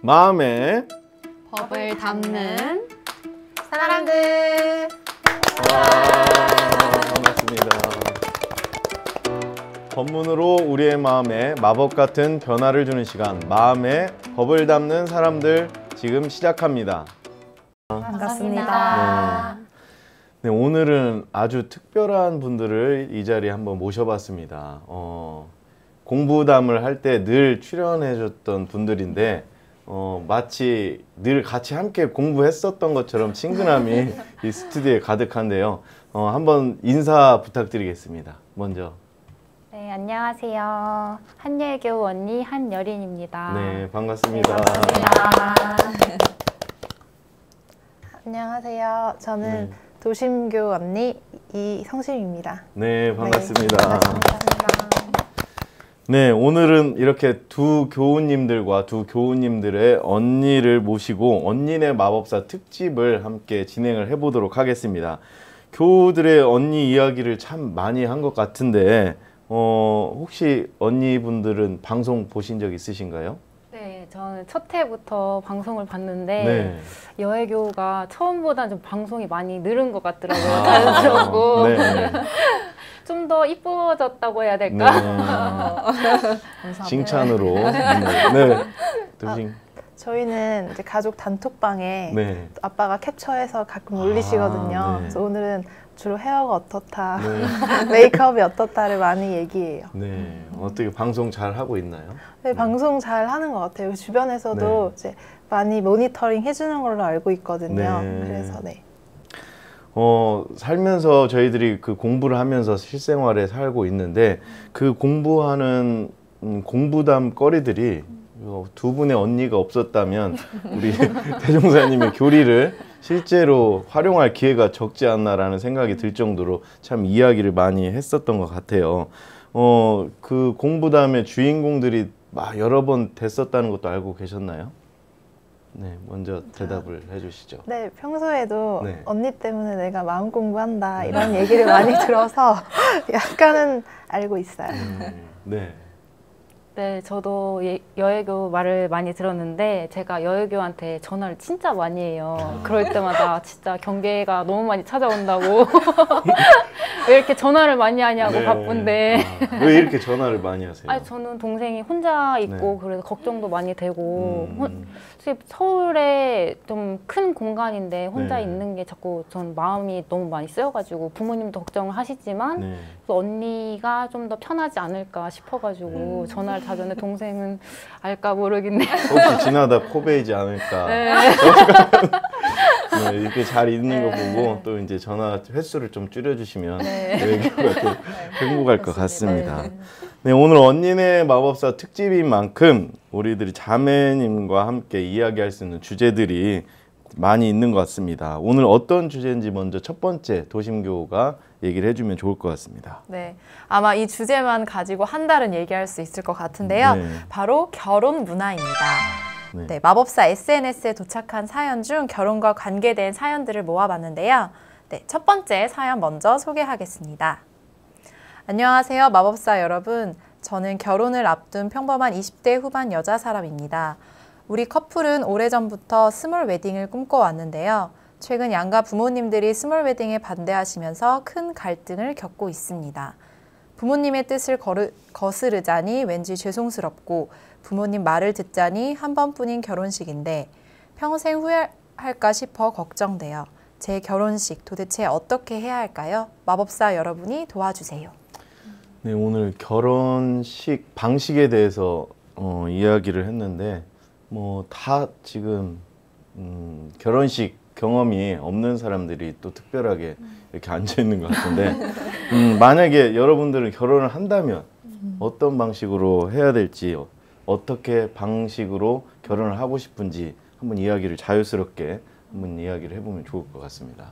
마음에 법을 담는 사람들. 와, 반갑습니다. 법문으로 우리의 마음에 마법 같은 변화를 주는 시간, 마음에 법을 담는 사람들 지금 시작합니다. 반갑습니다. 네, 오늘은 아주 특별한 분들을 이 자리에 한번 모셔봤습니다. 공부담을 할 때 늘 출연해줬던 분들인데 마치 늘 같이 함께 공부했었던 것처럼 친근함이 이 스튜디오에 가득한데요. 한번 인사 부탁드리겠습니다. 먼저. 네, 안녕하세요. 한예교 언니 한여린입니다. 네, 반갑습니다. 안녕하세요. 저는 네. 도심교 언니 이성심입니다. 네, 반갑습니다. 반갑습니다. 네, 오늘은 이렇게 두 교우님들과 두 교우님들의 언니를 모시고 언니네 마법사 특집을 함께 진행을 해보도록 하겠습니다. 교우들의 언니 이야기를 참 많이 한 것 같은데 혹시 언니분들은 방송 보신 적 있으신가요? 네, 저는 첫 해부터 방송을 봤는데 네. 여애교가 처음보다 좀 방송이 많이 늘은 것 같더라고요. 자연스럽고 네. 좀 더 이뻐졌다고 해야 될까? 네. 칭찬으로. 네. 도심. 저희는 이제 가족 단톡방에 네. 아빠가 캡처해서 가끔 올리시거든요. 네. 그래서 오늘은 주로 헤어가 어떻다, 네. 메이크업이 어떻다를 많이 얘기해요. 네. 어떻게 방송 잘 하고 있나요? 네, 방송 잘 하는 것 같아요. 주변에서도 네. 이제 많이 모니터링 해주는 걸로 알고 있거든요. 네. 그래서 네. 살면서 저희들이 그 공부를 하면서 실생활에 살고 있는데 그 공부하는 공부담 거리들이 두 분의 언니가 없었다면 우리 대종사님의 교리를 실제로 활용할 기회가 적지 않나라는 생각이 들 정도로 참 이야기를 많이 했었던 것 같아요. 그 공부담의 주인공들이 여러 번 됐었다는 것도 알고 계셨나요? 네, 먼저 대답을 해주시죠. 네, 평소에도 네. 언니 때문에 내가 마음 공부한다 이런 얘기를 많이 들어서 약간은 알고 있어요. 네. 네, 저도 여애교 말을 많이 들었는데 제가 여애교한테 전화를 진짜 많이 해요. 그럴 때마다 진짜 경계가 너무 많이 찾아온다고 왜 이렇게 전화를 많이 하냐고 네. 바쁜데 왜 이렇게 전화를 많이 하세요? 아니, 저는 동생이 혼자 있고 네. 그래서 걱정도 많이 되고 서울에 좀 큰 공간인데 혼자 네. 있는 게 자꾸 전 마음이 너무 많이 쓰여가지고 부모님도 걱정을 하시지만 네. 또 언니가 좀 더 편하지 않을까 싶어가지고 전화를 자주 하는데 동생은 알까 모르겠네요. 혹시 지나다 코베이지 않을까. 네. 네, 이렇게 잘 있는 거 보고 또 이제 전화 횟수를 좀 줄여주시면 네. 외교가 또 행복할 것 같습니다. 네, 오늘 언니네 마법사 특집인 만큼 우리들이 자매님과 함께 이야기할 수 있는 주제들이 많이 있는 것 같습니다. 오늘 어떤 주제인지 먼저 첫 번째 도심교우가 얘기를 해주면 좋을 것 같습니다. 네, 아마 이 주제만 가지고 한 달은 얘기할 수 있을 것 같은데요. 네. 바로 결혼 문화입니다. 네. 네, 마법사 SNS에 도착한 사연 중 결혼과 관계된 사연들을 모아봤는데요. 네, 첫 번째 사연 먼저 소개하겠습니다. 안녕하세요, 마법사 여러분. 저는 결혼을 앞둔 평범한 20대 후반 여자 사람입니다. 우리 커플은 오래전부터 스몰 웨딩을 꿈꿔왔는데요. 최근 양가 부모님들이 스몰 웨딩에 반대하시면서 큰 갈등을 겪고 있습니다. 부모님의 뜻을 거스르자니 왠지 죄송스럽고 부모님 말을 듣자니 한 번뿐인 결혼식인데 평생 후회할까 싶어 걱정돼요. 제 결혼식 도대체 어떻게 해야 할까요? 마법사 여러분이 도와주세요. 네, 오늘 결혼식 방식에 대해서 이야기를 했는데 다 지금 결혼식 경험이 없는 사람들이 또 특별하게 이렇게 앉아 있는 것 같은데 만약에 여러분들은 결혼을 한다면 어떤 방식으로 해야 될지 어떻게 방식으로 결혼을 하고 싶은지 한번 이야기를 자유스럽게 한번 이야기를 해보면 좋을 것 같습니다.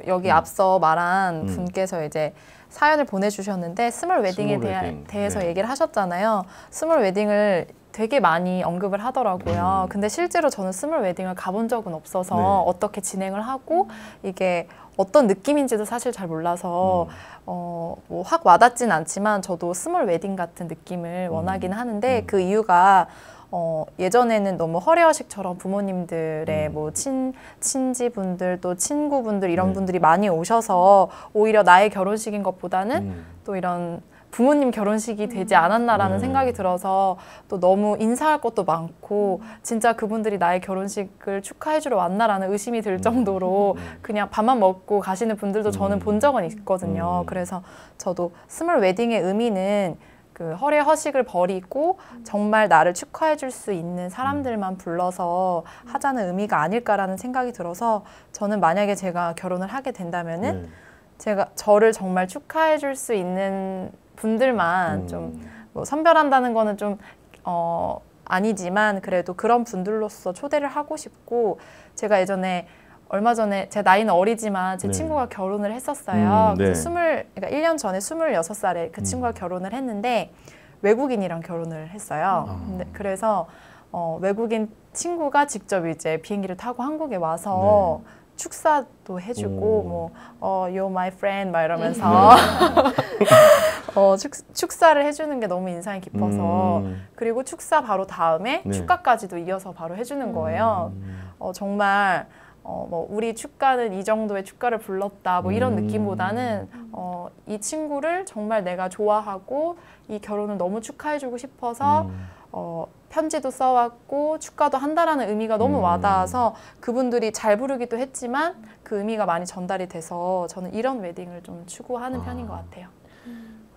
여기 앞서 말한 분께서 이제 사연을 보내주셨는데 스몰 웨딩에 대해서 네. 얘기를 하셨잖아요. 스몰 웨딩을 되게 많이 언급을 하더라고요. 근데 실제로 저는 스몰 웨딩을 가본 적은 없어서 네. 어떻게 진행을 하고 이게 어떤 느낌인지도 사실 잘 몰라서 확 와닿진 않지만 저도 스몰 웨딩 같은 느낌을 원하긴 하는데 그 이유가 예전에는 너무 허례허식처럼 부모님들의 뭐 친지분들 또 친구분들 이런 분들이 많이 오셔서 오히려 나의 결혼식인 것보다는 또 이런 부모님 결혼식이 되지 않았나라는 생각이 들어서 또 너무 인사할 것도 많고 진짜 그분들이 나의 결혼식을 축하해주러 왔나라는 의심이 들 정도로 그냥 밥만 먹고 가시는 분들도 저는 본 적은 있거든요. 그래서 저도 스몰 웨딩의 의미는 그 허례허식을 버리고 정말 나를 축하해 줄 수 있는 사람들만 불러서 하자는 의미가 아닐까라는 생각이 들어서 저는 만약에 제가 결혼을 하게 된다면은 제가 저를 정말 축하해 줄 수 있는 분들만 좀 뭐 선별한다는 거는 좀 아니지만 그래도 그런 분들로서 초대를 하고 싶고 제가 예전에 얼마 전에 제 나이는 어리지만 제 친구가 결혼을 했었어요. 그래서 그러니까 1년 전에 26살에 그 친구가 결혼을 했는데 외국인이랑 결혼을 했어요. 그래서 외국인 친구가 직접 이제 비행기를 타고 한국에 와서 축사도 해주고 뭐 You're my friend 막 이러면서 축사를 해주는 게 너무 인상이 깊어서 그리고 축사 바로 다음에 축가까지도 이어서 바로 해주는 거예요. 정말 뭐 우리 축가는 이 정도의 축가를 불렀다 뭐 이런 느낌보다는 이 친구를 정말 내가 좋아하고 이 결혼을 너무 축하해주고 싶어서 편지도 써왔고 축가도 한다라는 의미가 너무 와닿아서 그분들이 잘 부르기도 했지만 그 의미가 많이 전달이 돼서 저는 이런 웨딩을 좀 추구하는 편인 것 같아요.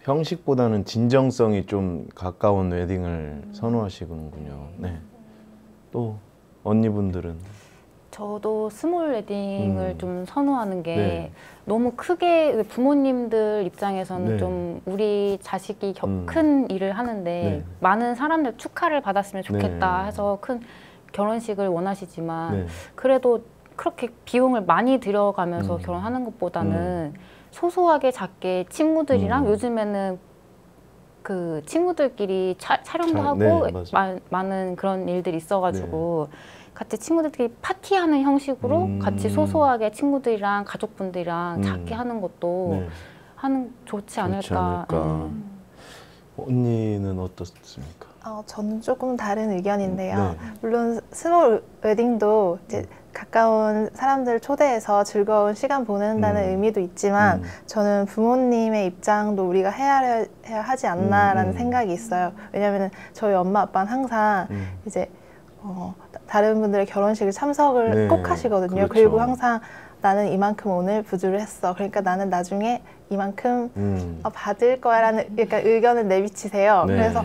형식보다는 진정성이 좀 가까운 웨딩을 선호하시는군요. 네. 또 언니분들은? 저도 스몰 웨딩을 좀 선호하는 게 너무 크게 부모님들 입장에서는 좀 우리 자식이 큰 일을 하는데 많은 사람들 축하를 받았으면 좋겠다 해서 큰 결혼식을 원하시지만 그래도 그렇게 비용을 많이 들여가면서 결혼하는 것보다는 소소하게 작게 친구들이랑 요즘에는 그 친구들끼리 촬영도 하고 많은 그런 일들이 있어가지고 같이 친구들끼리 파티하는 형식으로 같이 소소하게 친구들이랑 가족분들이랑 작게 하는 것도 좋지 않을까. 언니는 어떻습니까? 저는 조금 다른 의견인데요. 물론 스몰 웨딩도 이제 가까운 사람들 초대해서 즐거운 시간 보낸다는 의미도 있지만 저는 부모님의 입장도 우리가 해야 하지 않나라는 생각이 있어요. 왜냐하면 저희 엄마 아빠는 항상 이제 다른 분들의 결혼식을 참석을 꼭 하시거든요. 그리고 항상 나는 이만큼 오늘 부주를 했어. 그러니까 나는 나중에 이만큼 받을 거야라는 약간 의견을 내비치세요. 그래서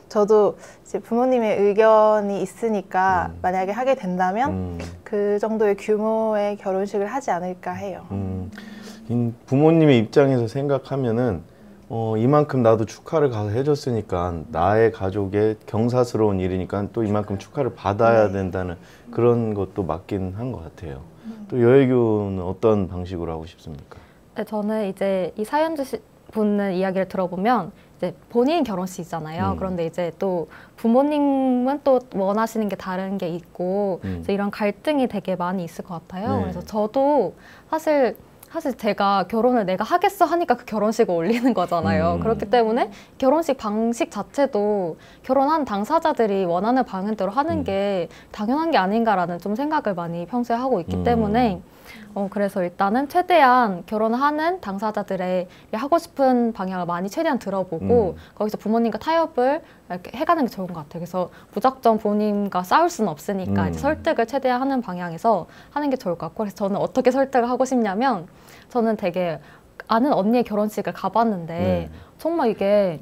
저도 이제 부모님의 의견이 있으니까 만약에 하게 된다면 그 정도의 규모의 결혼식을 하지 않을까 해요. 부모님의 입장에서 생각하면은 이만큼 나도 축하를 가서 해줬으니까 나의 가족의 경사스러운 일이니까 또 이만큼 축하를 받아야 된다는 그런 것도 맞긴 한 것 같아요. 또 여혜교는 어떤 방식으로 하고 싶습니까? 네, 저는 이제 이 사연 주신 분의 이야기를 들어보면 이제 본인 결혼식이잖아요. 그런데 이제 또 부모님은 또 원하시는 게 다른 게 있고 그래서 이런 갈등이 되게 많이 있을 것 같아요. 그래서 저도 사실 제가 결혼을 내가 하겠어 하니까 그 결혼식을 올리는 거잖아요. 그렇기 때문에 결혼식 방식 자체도 결혼한 당사자들이 원하는 방향대로 하는 게 당연한 게 아닌가라는 좀 생각을 많이 평소에 하고 있기 때문에 그래서 일단은 최대한 결혼하는 당사자들의 하고 싶은 방향을 많이 최대한 들어보고 거기서 부모님과 타협을 이렇게 해가는 게 좋은 것 같아요. 그래서 무작정 부모님과 싸울 수는 없으니까 이제 설득을 최대한 하는 방향에서 하는 게 좋을 것 같고 그래서 저는 어떻게 설득을 하고 싶냐면 저는 되게 아는 언니의 결혼식을 가봤는데 정말 이게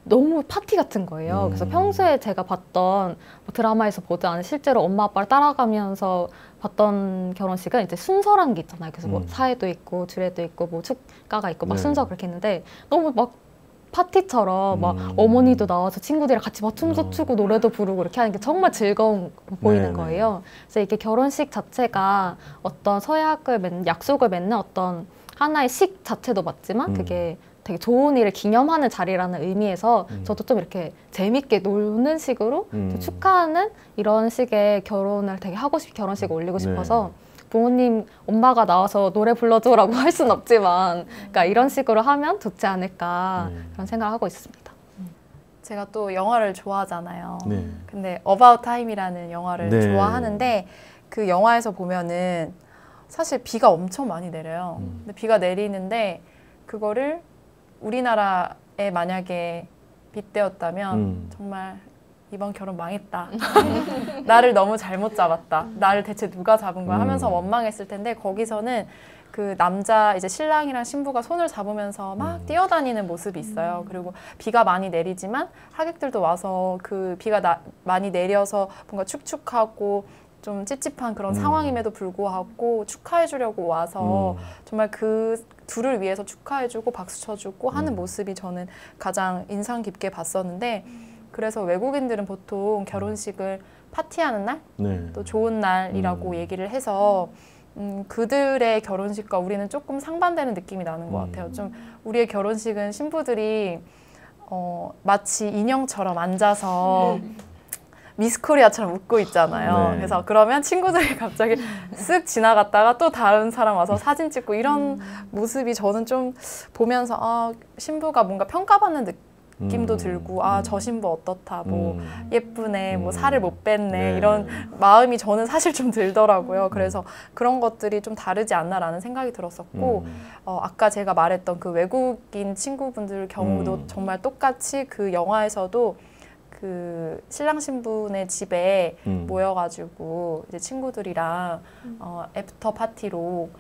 너무 파티 같은 거예요. 그래서 평소에 제가 봤던 뭐 드라마에서 보지 않은 실제로 엄마 아빠를 따라가면서 봤던 결혼식은 이제 순서라는 게 있잖아요. 그래서 뭐 사회도 있고 주례도 있고 뭐 축가가 있고 막 순서 그렇게 있는데 너무 막 파티처럼 막 어머니도 나와서 친구들이랑 같이 막 춤도 추고 노래도 부르고 이렇게 하는 게 정말 즐거운 보이는 거예요. 그래서 이게 결혼식 자체가 어떤 약속을 맺는 어떤 하나의 식 자체도 맞지만 그게 되게 좋은 일을 기념하는 자리라는 의미에서 저도 좀 이렇게 재밌게 노는 식으로 좀 축하하는 이런 식의 결혼을 되게 하고 결혼식을 올리고 싶어서 부모님, 엄마가 나와서 노래 불러줘라고 할 순 없지만 그러니까 이런 식으로 하면 좋지 않을까 그런 생각을 하고 있습니다. 제가 또 영화를 좋아하잖아요. 네. 근데 About Time이라는 영화를 네. 좋아하는데 그 영화에서 보면은 사실 비가 엄청 많이 내려요. 근데 비가 내리는데 그거를 우리나라에 만약에 빗대었다면 정말 이번 결혼 망했다. 나를 너무 잘못 잡았다. 나를 대체 누가 잡은 거야 하면서 원망했을 텐데 거기서는 그 남자 이제 신랑이랑 신부가 손을 잡으면서 막 뛰어다니는 모습이 있어요. 그리고 비가 많이 내리지만 하객들도 와서 그 비가 많이 내려서 뭔가 축축하고 좀 찝찝한 그런 상황임에도 불구하고 축하해 주려고 와서 정말 그 둘을 위해서 축하해 주고 박수 쳐주고 하는 모습이 저는 가장 인상 깊게 봤었는데 그래서 외국인들은 보통 결혼식을 파티하는 날, 네. 또 좋은 날이라고 얘기를 해서 그들의 결혼식과 우리는 조금 상반되는 느낌이 나는 것 같아요. 좀 우리의 결혼식은 신부들이 마치 인형처럼 앉아서 미스코리아처럼 웃고 있잖아요. 네. 그래서 그러면 친구들이 갑자기 쓱 지나갔다가 또 다른 사람 와서 사진 찍고 이런 모습이 저는 좀 보면서 아, 신부가 뭔가 평가받는 느낌도 들고 아, 저 신부 어떻다, 뭐 예쁘네, 뭐 살을 못 뺐네 네. 이런 마음이 저는 사실 좀 들더라고요. 그래서 그런 것들이 좀 다르지 않나라는 생각이 들었었고 아까 제가 말했던 그 외국인 친구분들 경우도 정말 똑같이 그 영화에서도 그 신랑 신부네 집에 모여가지고 이제 친구들이랑 애프터 파티로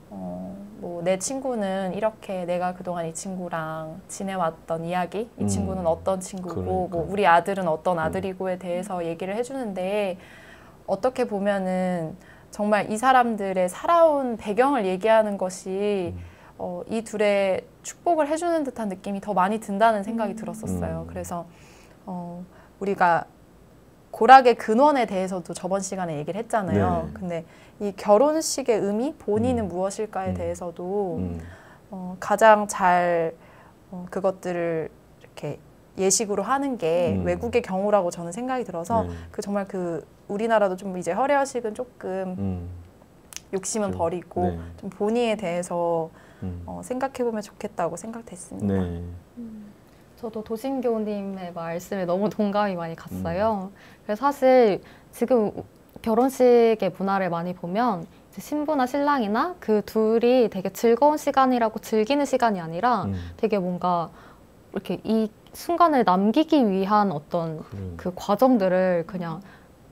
뭐 내 친구는 이렇게 내가 그동안 이 친구랑 지내왔던 이야기, 이 친구는 어떤 친구고, 그러니까. 뭐 우리 아들은 어떤 아들이고에 대해서 얘기를 해주는데 어떻게 보면은 정말 이 사람들의 살아온 배경을 얘기하는 것이 이 둘의 축복을 해주는 듯한 느낌이 더 많이 든다는 생각이 들었었어요. 그래서 우리가 고락의 근원에 대해서도 저번 시간에 얘기를 했잖아요. 네. 근데 이 결혼식의 의미, 본인은 무엇일까에 대해서도 가장 잘 그것들을 이렇게 예식으로 하는 게 외국의 경우라고 저는 생각이 들어서 그 정말 그 우리나라도 좀 이제 허례허식은 조금 욕심은 그렇죠. 버리고 네. 좀 본의에 대해서 생각해보면 좋겠다고 생각됐습니다. 네. 저도 도신교님의 말씀에 너무 동감이 많이 갔어요. 그래서 사실 지금 결혼식의 문화를 많이 보면 이제 신부나 신랑이나 그 둘이 되게 즐거운 시간이라고 즐기는 시간이 아니라 되게 뭔가 이렇게 이 순간을 남기기 위한 어떤 그 과정들을 그냥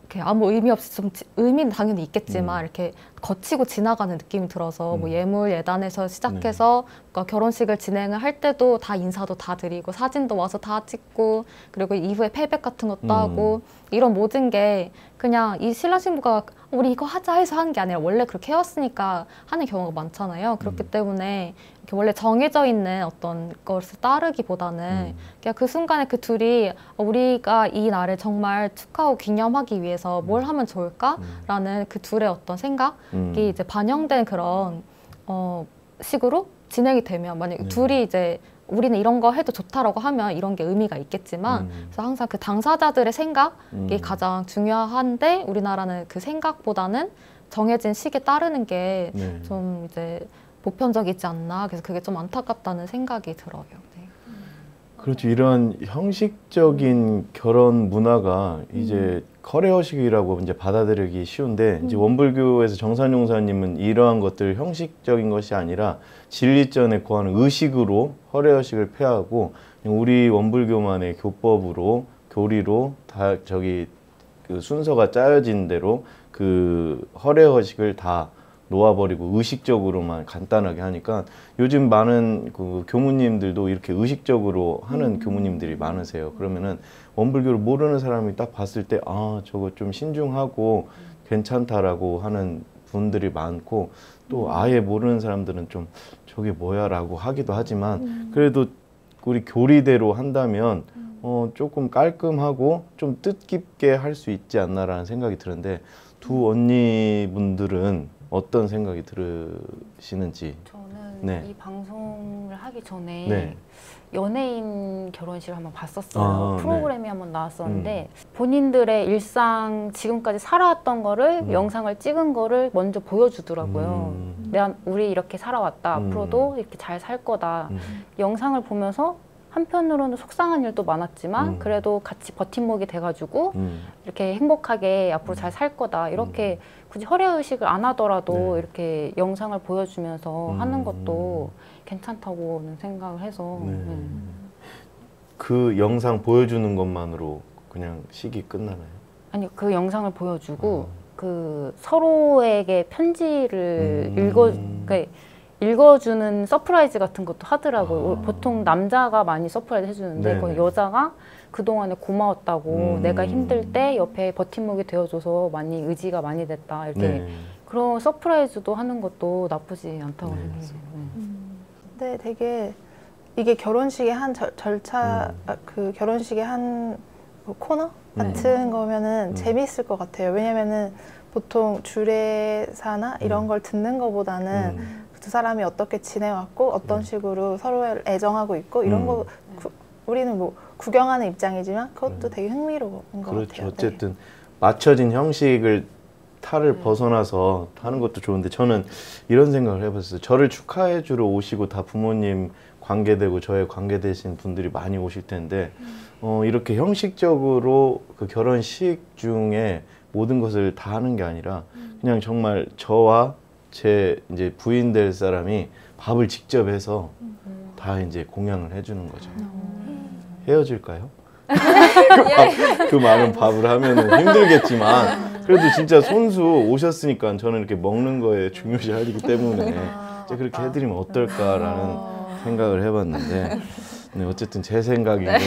이렇게 아무 의미 없이 좀 의미는 당연히 있겠지만 이렇게 거치고 지나가는 느낌이 들어서 뭐 예물 예단에서 시작해서 그러니까 결혼식을 진행을 할 때도 다 인사도 다 드리고 사진도 와서 다 찍고 그리고 이후에 패백 같은 것도 하고 이런 모든 게 그냥 이 신랑 신부가 우리 이거 하자 해서 하는 게 아니라 원래 그렇게 해왔으니까 하는 경우가 많잖아요. 그렇기 때문에 이렇게 원래 정해져 있는 어떤 것을 따르기보다는 그냥 그 순간에 그 둘이 우리가 이 날을 정말 축하하고 기념하기 위해서 뭘 하면 좋을까라는 그 둘의 어떤 생각이 이제 반영된 그런 식으로 진행이 되면 만약에 둘이 이제 우리는 이런 거 해도 좋다라고 하면 이런 게 의미가 있겠지만 그래서 항상 그 당사자들의 생각이 가장 중요한데 우리나라는 그 생각보다는 정해진 식에 따르는 게 좀 이제 보편적이지 않나. 그래서 그게 좀 안타깝다는 생각이 들어요. 네. 그렇죠. 이런 형식적인 결혼 문화가 이제 커레어식이라고 이제 받아들이기 쉬운데 이제 원불교에서 정산용사님은 이러한 것들 형식적인 것이 아니라 진리전에 구하는 의식으로 허례허식을 폐하고 우리 원불교만의 교법으로 교리로 다 그 순서가 짜여진 대로 그 허례허식을 다 놓아버리고 의식적으로만 간단하게 하니까 요즘 많은 그 교무님들도 이렇게 의식적으로 하는 교무님들이 많으세요. 그러면은 원불교를 모르는 사람이 딱 봤을 때 아, 저거 좀 신중하고 괜찮다라고 하는 분들이 많고 또 아예 모르는 사람들은 좀 저게 뭐야 라고 하기도 하지만 그래도 우리 교리대로 한다면 조금 깔끔하고 좀 뜻깊게 할 수 있지 않나라는 생각이 드는데 두 언니분들은 어떤 생각이 들으시는지. 저는 이 방송을 하기 전에 연예인 결혼식을 한번 봤었어요. 프로그램이 한번 나왔었는데 본인들의 일상 지금까지 살아왔던 거를 영상을 찍은 거를 먼저 보여주더라고요. 우리 이렇게 살아왔다. 앞으로도 이렇게 잘 살 거다. 영상을 보면서 한편으로는 속상한 일도 많았지만 그래도 같이 버팀목이 돼가지고 이렇게 행복하게 앞으로 잘 살 거다 이렇게 굳이 허례의식을 안 하더라도 네. 이렇게 영상을 보여주면서 하는 것도 괜찮다고는 생각을 해서 네. 그 영상 보여주는 것만으로 그냥 식이 끝나나요? 아니 그 영상을 보여주고 그 서로에게 편지를 그러니까 읽어주는 서프라이즈 같은 것도 하더라고요. 보통 남자가 많이 서프라이즈 해주는데 네네. 거의 여자가 그동안에 고마웠다고 내가 힘들 때 옆에 버팀목이 되어줘서 많이 의지가 많이 됐다 이렇게 네. 그런 서프라이즈도 하는 것도 나쁘지 않다고 네, 생각해요. 근데 되게 이게 결혼식의 한 절차, 그 결혼식의 한 코너 같은 거면은 재밌을 것 같아요. 왜냐면은 보통 주례사나 이런 걸 듣는 것보다는 두 사람이 어떻게 지내왔고 어떤 식으로 서로를 애정하고 있고 이런 거 우리는 뭐 구경하는 입장이지만 그것도 되게 흥미로운 것 그렇죠. 같아요. 어쨌든 맞춰진 형식을 탈을 벗어나서 하는 것도 좋은데 저는 이런 생각을 해봤어요. 저를 축하해 주러 오시고 다 부모님 관계되고 저에 관계되신 분들이 많이 오실 텐데 이렇게 형식적으로 그 결혼식 중에 모든 것을 다 하는 게 아니라 그냥 정말 저와 제 이제 부인 될 사람이 밥을 직접 해서 다 이제 공양을 해주는 거죠. 헤어질까요? 그 많은 밥을 하면은 힘들겠지만 그래도 진짜 손수 오셨으니까 저는 이렇게 먹는 거에 중요시하기 때문에 이제 그렇게 해드리면 어떨까라는 생각을 해봤는데 네, 어쨌든 제 생각인 걸로.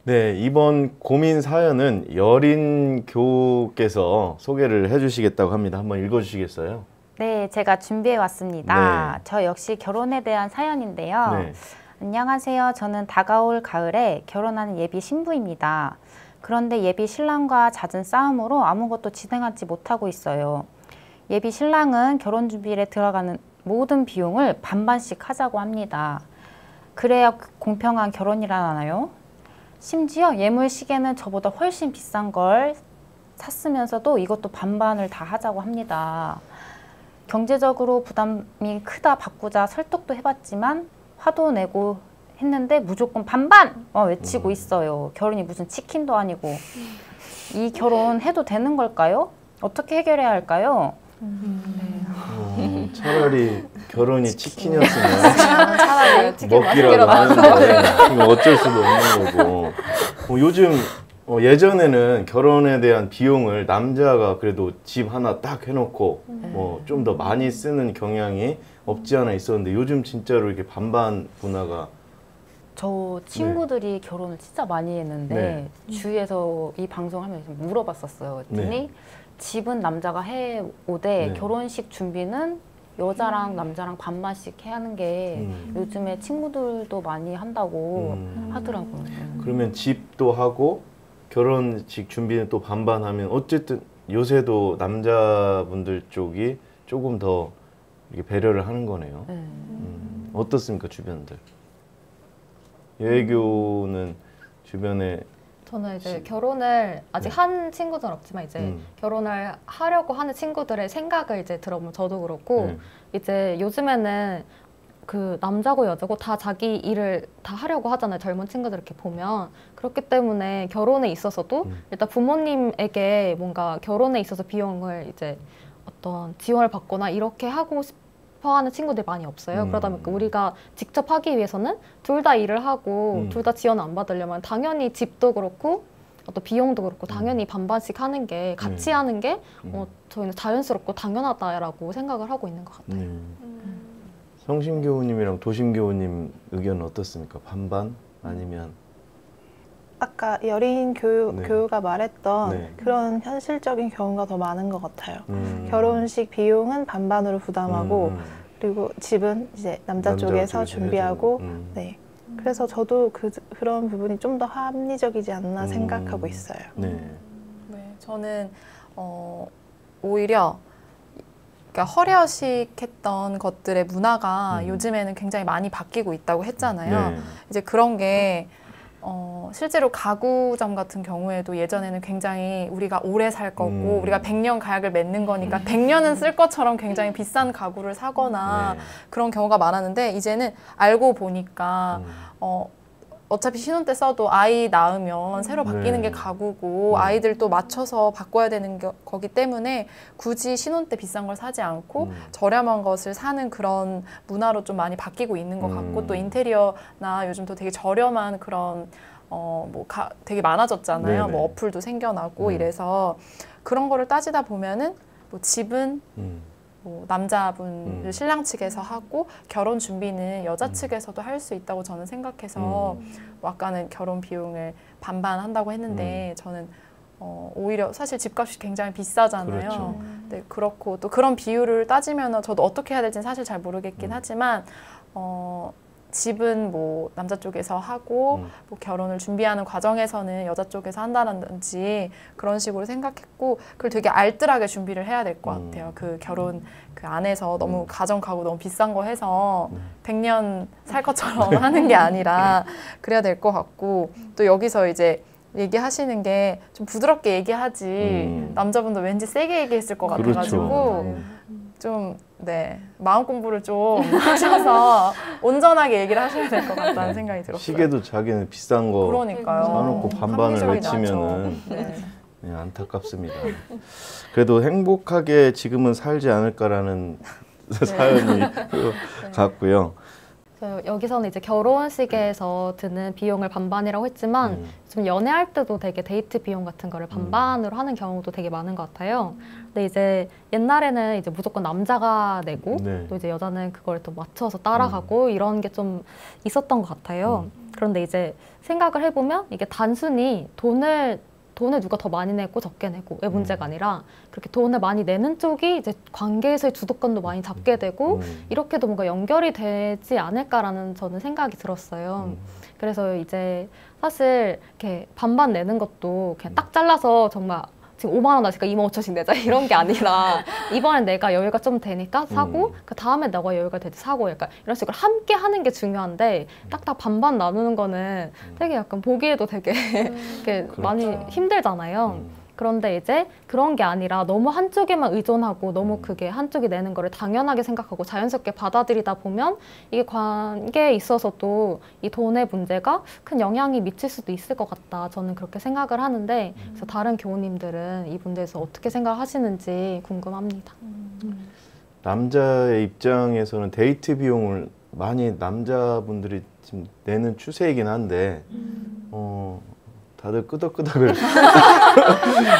네, 이번 고민 사연은 여린교께서 소개를 해주시겠다고 합니다. 한번 읽어주시겠어요? 네, 제가 준비해 왔습니다. 네. 저 역시 결혼에 대한 사연인데요. 네. 안녕하세요. 저는 다가올 가을에 결혼하는 예비 신부입니다. 그런데 예비 신랑과 잦은 싸움으로 아무것도 진행하지 못하고 있어요. 예비 신랑은 결혼 준비에 들어가는 모든 비용을 반반씩 하자고 합니다. 그래야 공평한 결혼이라나요? 심지어 예물 시계는 저보다 훨씬 비싼 걸 샀으면서도 이것도 반반을 다 하자고 합니다. 경제적으로 부담이 크다 바꾸자 설득도 해봤지만 화도 내고 했는데 무조건 반반! 외치고 있어요. 결혼이 무슨 치킨도 아니고. 이 결혼 해도 되는 걸까요? 어떻게 해결해야 할까요? 차라리 결혼이 치킨이었으면 차라리 치킨 먹기라도 하는데 이거 어쩔 수도 없는 거고 요즘 예전에는 결혼에 대한 비용을 남자가 그래도 집 하나 딱 해놓고 좀 더 많이 쓰는 경향이 없지 않아 있었는데 요즘 진짜로 이렇게 반반 문화가 저 친구들이 결혼을 진짜 많이 했는데 주위에서 이 방송하면서 물어봤었어요. 그랬더니 네. 집은 남자가 해오되 네. 결혼식 준비는 여자랑 남자랑 반반씩 해야 하는 게 요즘에 친구들도 많이 한다고 하더라고요. 그러면 집도 하고 결혼식 준비는 또 반반하면 어쨌든 요새도 남자분들 쪽이 조금 더 이렇게 배려를 하는 거네요. 어떻습니까 주변들? 예교는 주변에 저는 이제 결혼을 아직 네. 한 친구들은 없지만 이제 결혼을 하려고 하는 친구들의 생각을 이제 들어보면 저도 그렇고 이제 요즘에는 그 남자고 여자고 다 자기 일을 다 하려고 하잖아요. 젊은 친구들 이렇게 보면. 그렇기 때문에 결혼에 있어서도 일단 부모님에게 뭔가 결혼에 있어서 비용을 이제 어떤 지원을 받거나 이렇게 하고 싶어하는 친구들이 많이 없어요. 그러다 보니까 우리가 직접 하기 위해서는 둘 다 일을 하고 둘 다 지원 안 받으려면 당연히 집도 그렇고 또 비용도 그렇고 당연히 반반씩 하는 게 같이 하는 게 저희는 자연스럽고 당연하다라고 생각을 하고 있는 것 같아요. 성신교우님이랑 도신교우님 의견은 어떻습니까? 반반 아니면 아까 여린 교우가 말했던 네. 그런 현실적인 경우가 더 많은 것 같아요. 결혼식 비용은 반반으로 부담하고 그리고 집은 이제 남자 쪽에서 준비하고 네. 그래서 저도 그런 부분이 좀 더 합리적이지 않나 생각하고 있어요. 네. 네, 저는 오히려 그러니까 허례허식 했던 것들의 문화가 요즘에는 굉장히 많이 바뀌고 있다고 했잖아요. 네. 이제 그런 게 실제로 가구점 같은 경우에도 예전에는 굉장히 우리가 오래 살 거고 우리가 100년 가약을 맺는 거니까 100년은 쓸 것처럼 굉장히 비싼 가구를 사거나 그런 경우가 많았는데 이제는 알고 보니까 어차피 신혼 때 써도 아이 낳으면 새로 바뀌는 게 가구고 아이들도 맞춰서 바꿔야 되는 거기 때문에 굳이 신혼 때 비싼 걸 사지 않고 저렴한 것을 사는 그런 문화로 좀 많이 바뀌고 있는 것 같고 또 인테리어나 요즘 또 되게 저렴한 그런 되게 많아졌잖아요. 뭐 어플도 생겨나고 이래서 그런 거를 따지다 보면은 뭐 집은 뭐 남자분 신랑 측에서 하고 결혼 준비는 여자 측에서도 할 수 있다고 저는 생각해서 뭐 아까는 결혼 비용을 반반 한다고 했는데 저는 오히려 사실 집값이 굉장히 비싸잖아요. 그렇죠. 네, 그렇고 또 그런 비율을 따지면 저도 어떻게 해야 될지는 사실 잘 모르겠긴 하지만 집은 뭐 남자 쪽에서 하고 뭐 결혼을 준비하는 과정에서는 여자 쪽에서 한다든지 그런 식으로 생각했고 그걸 되게 알뜰하게 준비를 해야 될 것 같아요. 그 결혼 그 안에서 너무 가정 가구 너무 비싼 거 해서 100년 살 것처럼 하는 게 아니라 그래야 될 것 같고 또 여기서 이제 얘기하시는 게 좀 부드럽게 얘기하지 남자분도 왠지 세게 얘기했을 것 같아가지고 좀 마음 공부를 좀 하셔서 온전하게 얘기를 하셔야 될 것 같다는 생각이 들었어요. 시계도 자기는 비싼 거 그러니까요. 사놓고 반반을 외치면은 안타깝습니다. 그래도 행복하게 지금은 살지 않을까라는 사연이 같고요. 여기서는 이제 결혼식에서 드는 비용을 반반이라고 했지만 좀 연애할 때도 되게 데이트 비용 같은 거를 반반으로 하는 경우도 되게 많은 것 같아요. 근데 이제 옛날에는 이제 무조건 남자가 내고 또 이제 여자는 그걸 또 맞춰서 따라가고 이런 게 좀 있었던 것 같아요. 그런데 이제 생각을 해보면 이게 단순히 돈을 누가 더 많이 내고 적게 내고의 문제가 아니라 그렇게 돈을 많이 내는 쪽이 이제 관계에서의 주도권도 많이 잡게 되고 이렇게도 뭔가 연결이 되지 않을까라는 저는 생각이 들었어요. 그래서 이제 사실 이렇게 반반 내는 것도 그냥 딱 잘라서 정말 지금 5만 원 나니까 2만 5천씩 내자 이런 게 아니라 이번엔 내가 여유가 좀 되니까 사고 그 다음에 너가 여유가 될 때 사고 약간 이런 식으로 함께 하는 게 중요한데 딱딱 반반 나누는 거는 되게 약간 보기에도 되게 이렇게 많이 힘들잖아요. 그런데 이제 그런 게 아니라 너무 한쪽에만 의존하고 너무 그게 한쪽이 내는 거를 당연하게 생각하고 자연스럽게 받아들이다 보면 이게 관계에 있어서도 이 돈의 문제가 큰 영향이 미칠 수도 있을 것 같다. 저는 그렇게 생각을 하는데 그래서 다른 교우님들은 이 문제에서 어떻게 생각하시는지 궁금합니다. 남자의 입장에서는 데이트 비용을 많이 남자분들이 지금 내는 추세이긴 한데 다들 끄덕끄덕을